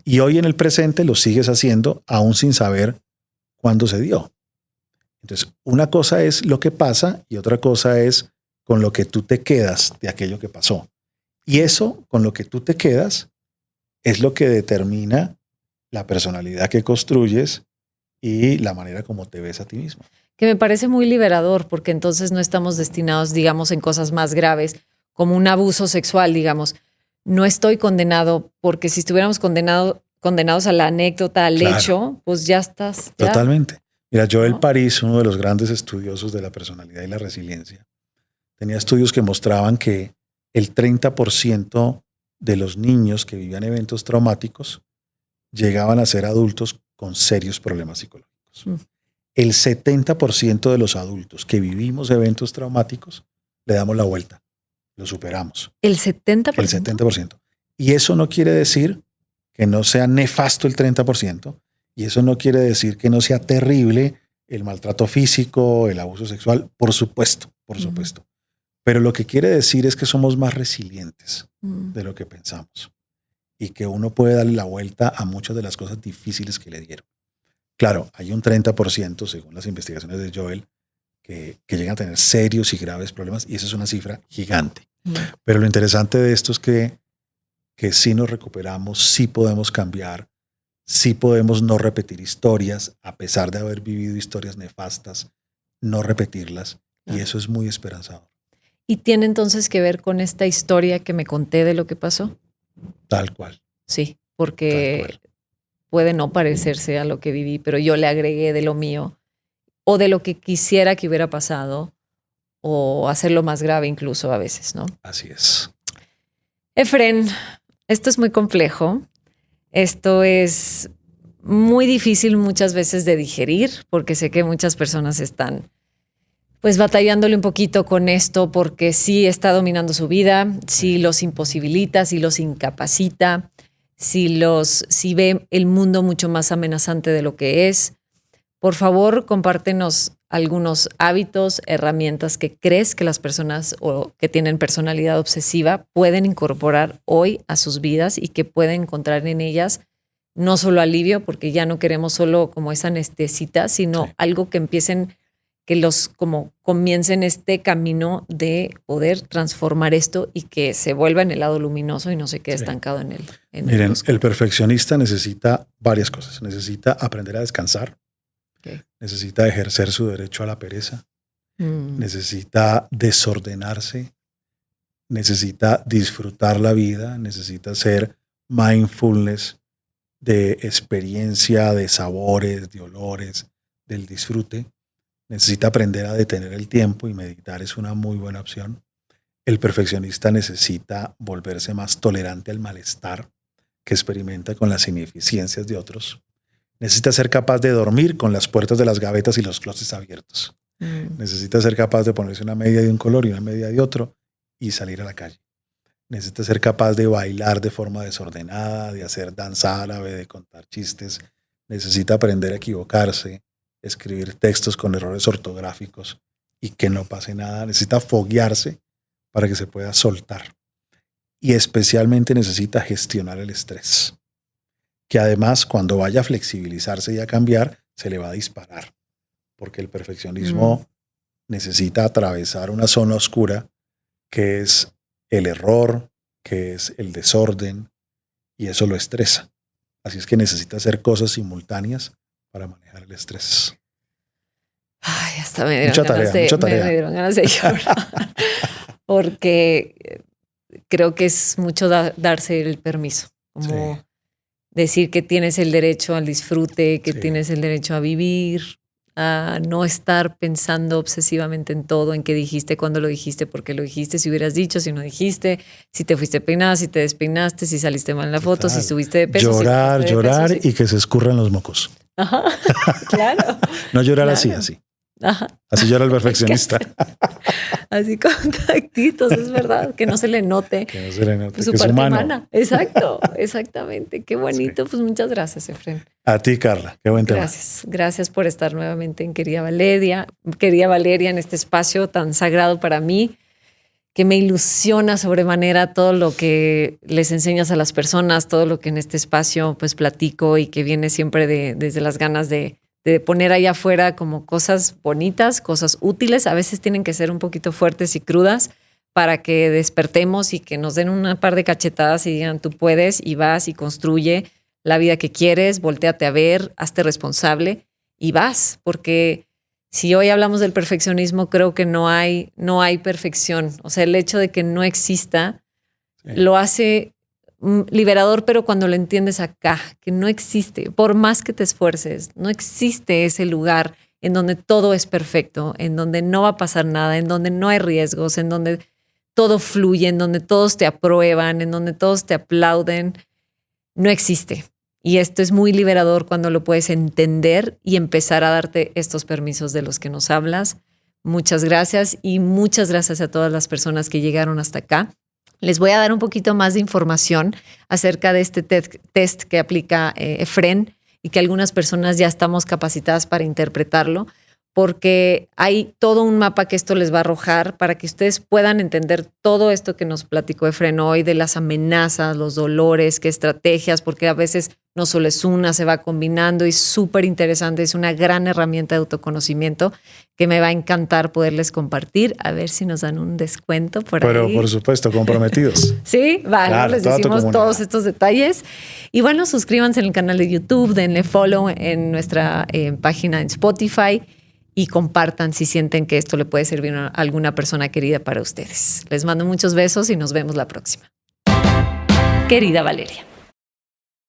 Y hoy en el presente lo sigues haciendo aún sin saber cuándo se dio. Entonces, una cosa es lo que pasa y otra cosa es con lo que tú te quedas de aquello que pasó. Y eso, con lo que tú te quedas, es lo que determina la personalidad que construyes y la manera como te ves a ti mismo. Que me parece muy liberador, porque entonces no estamos destinados, digamos, en cosas más graves, como un abuso sexual, digamos. No estoy condenado, porque si estuviéramos condenados a la anécdota, al hecho, pues ya estás. Ya. Totalmente. Mira, Joel ¿No? París, uno de los grandes estudiosos de la personalidad y la resiliencia, tenía estudios que mostraban que el 30% de los niños que vivían eventos traumáticos llegaban a ser adultos con serios problemas psicológicos. El 70% de los adultos que vivimos eventos traumáticos le damos la vuelta, lo superamos. ¿El 70%? El 70%. Y eso no quiere decir que no sea nefasto el 30%, y eso no quiere decir que no sea terrible el maltrato físico, el abuso sexual, por supuesto, por supuesto. Pero lo que quiere decir es que somos más resilientes de lo que pensamos y que uno puede darle la vuelta a muchas de las cosas difíciles que le dieron. Claro, hay un 30%, según las investigaciones de Joel, que llegan a tener serios y graves problemas, y esa es una cifra gigante. Pero lo interesante de esto es que sí nos recuperamos, sí podemos cambiar, sí podemos no repetir historias, a pesar de haber vivido historias nefastas, no repetirlas, y eso es muy esperanzador. ¿Y tiene entonces que ver con esta historia que me conté de lo que pasó? Tal cual. Sí, porque puede no parecerse a lo que viví, pero yo le agregué de lo mío o de lo que quisiera que hubiera pasado o hacerlo más grave incluso a veces, ¿no? Así es. Efren, esto es muy complejo. Esto es muy difícil muchas veces de digerir porque sé que muchas personas están pues batallándole un poquito con esto porque sí está dominando su vida, sí los imposibilita, sí los incapacita, sí ve el mundo mucho más amenazante de lo que es. Por favor, compártenos algunos hábitos, herramientas que crees que las personas o que tienen personalidad obsesiva pueden incorporar hoy a sus vidas y que pueden encontrar en ellas no solo alivio, porque ya no queremos solo como esa anestesita, sino algo que empiecen, que los como comiencen este camino de poder transformar esto y que se vuelva en el lado luminoso y no se quede estancado en él. Miren, el perfeccionista necesita varias cosas. Necesita aprender a descansar. Necesita ejercer su derecho a la pereza. Necesita desordenarse. Necesita disfrutar la vida. Necesita ser mindfulness de experiencia, de sabores, de olores, del disfrute. Necesita aprender a detener el tiempo y meditar es una muy buena opción. El perfeccionista necesita volverse más tolerante al malestar que experimenta con las ineficiencias de otros. Necesita ser capaz de dormir con las puertas de las gavetas y los closets abiertos. Necesita ser capaz de ponerse una media de un color y una media de otro y salir a la calle. necesita ser capaz de bailar de forma desordenada, de hacer danza árabe, de contar chistes, necesita aprender a equivocarse, escribir textos con errores ortográficos y que no pase nada, necesita foguearse para que se pueda soltar. Y especialmente necesita gestionar el estrés, que además cuando vaya a flexibilizarse y a cambiar, se le va a disparar, porque el perfeccionismo necesita atravesar una zona oscura que es el error, que es el desorden, y eso lo estresa. Así es que necesita hacer cosas simultáneas para manejar el estrés. Ay, hasta me dieron me dieron ganas de llorar. Porque creo que es mucho darse el permiso. Como decir que tienes el derecho al disfrute, que tienes el derecho a vivir, a no estar pensando obsesivamente en todo, en qué dijiste, cuándo lo dijiste, por qué lo dijiste, si hubieras dicho, si no dijiste, si te fuiste peinada, si te despeinaste, si saliste mal en la foto, si subiste de peso. Llorar, si llorar peso, y que se escurran los mocos. Ajá, claro. No llorar así. Ajá. Así llora el perfeccionista. Así con tactitos, es verdad, que no se le note. Que no se le note, su que parte es humano. humana. Exacto, exactamente. Qué bonito. Pues muchas gracias, Efrén. A ti, Carla. Qué buen tema. Gracias por estar nuevamente en Querida Valeria, en este espacio tan sagrado para mí, que me ilusiona sobremanera todo lo que les enseñas a las personas, todo lo que en este espacio pues platico y que viene siempre desde las ganas de poner allá afuera como cosas bonitas, cosas útiles. A veces tienen que ser un poquito fuertes y crudas para que despertemos y que nos den una par de cachetadas y digan, tú puedes, y vas y construye la vida que quieres, voltéate a ver, hazte responsable y vas. Porque si hoy hablamos del perfeccionismo, creo que no hay perfección. O sea, el hecho de que no exista lo hace liberador, pero cuando lo entiendes acá, que no existe, por más que te esfuerces, no existe ese lugar en donde todo es perfecto, en donde no va a pasar nada, en donde no hay riesgos, en donde todo fluye, en donde todos te aprueban, en donde todos te aplauden. No existe. Y esto es muy liberador cuando lo puedes entender y empezar a darte estos permisos de los que nos hablas. Muchas gracias y muchas gracias a todas las personas que llegaron hasta acá. Les voy a dar un poquito más de información acerca de este test que aplica Efrén y que algunas personas ya estamos capacitadas para interpretarlo, porque hay todo un mapa que esto les va a arrojar para que ustedes puedan entender todo esto que nos platicó Efrén hoy, de las amenazas, los dolores, qué estrategias, porque a veces no solo es una, se va combinando y súper interesante. Es una gran herramienta de autoconocimiento que me va a encantar poderles compartir. A ver si nos dan un descuento por ahí. Pero por supuesto, comprometidos. Sí, vale, claro, les decimos todos estos detalles. Y bueno, suscríbanse en el canal de YouTube, denle follow en nuestra página en Spotify y compartan si sienten que esto le puede servir a alguna persona querida para ustedes. Les mando muchos besos y nos vemos la próxima. Querida Valeria.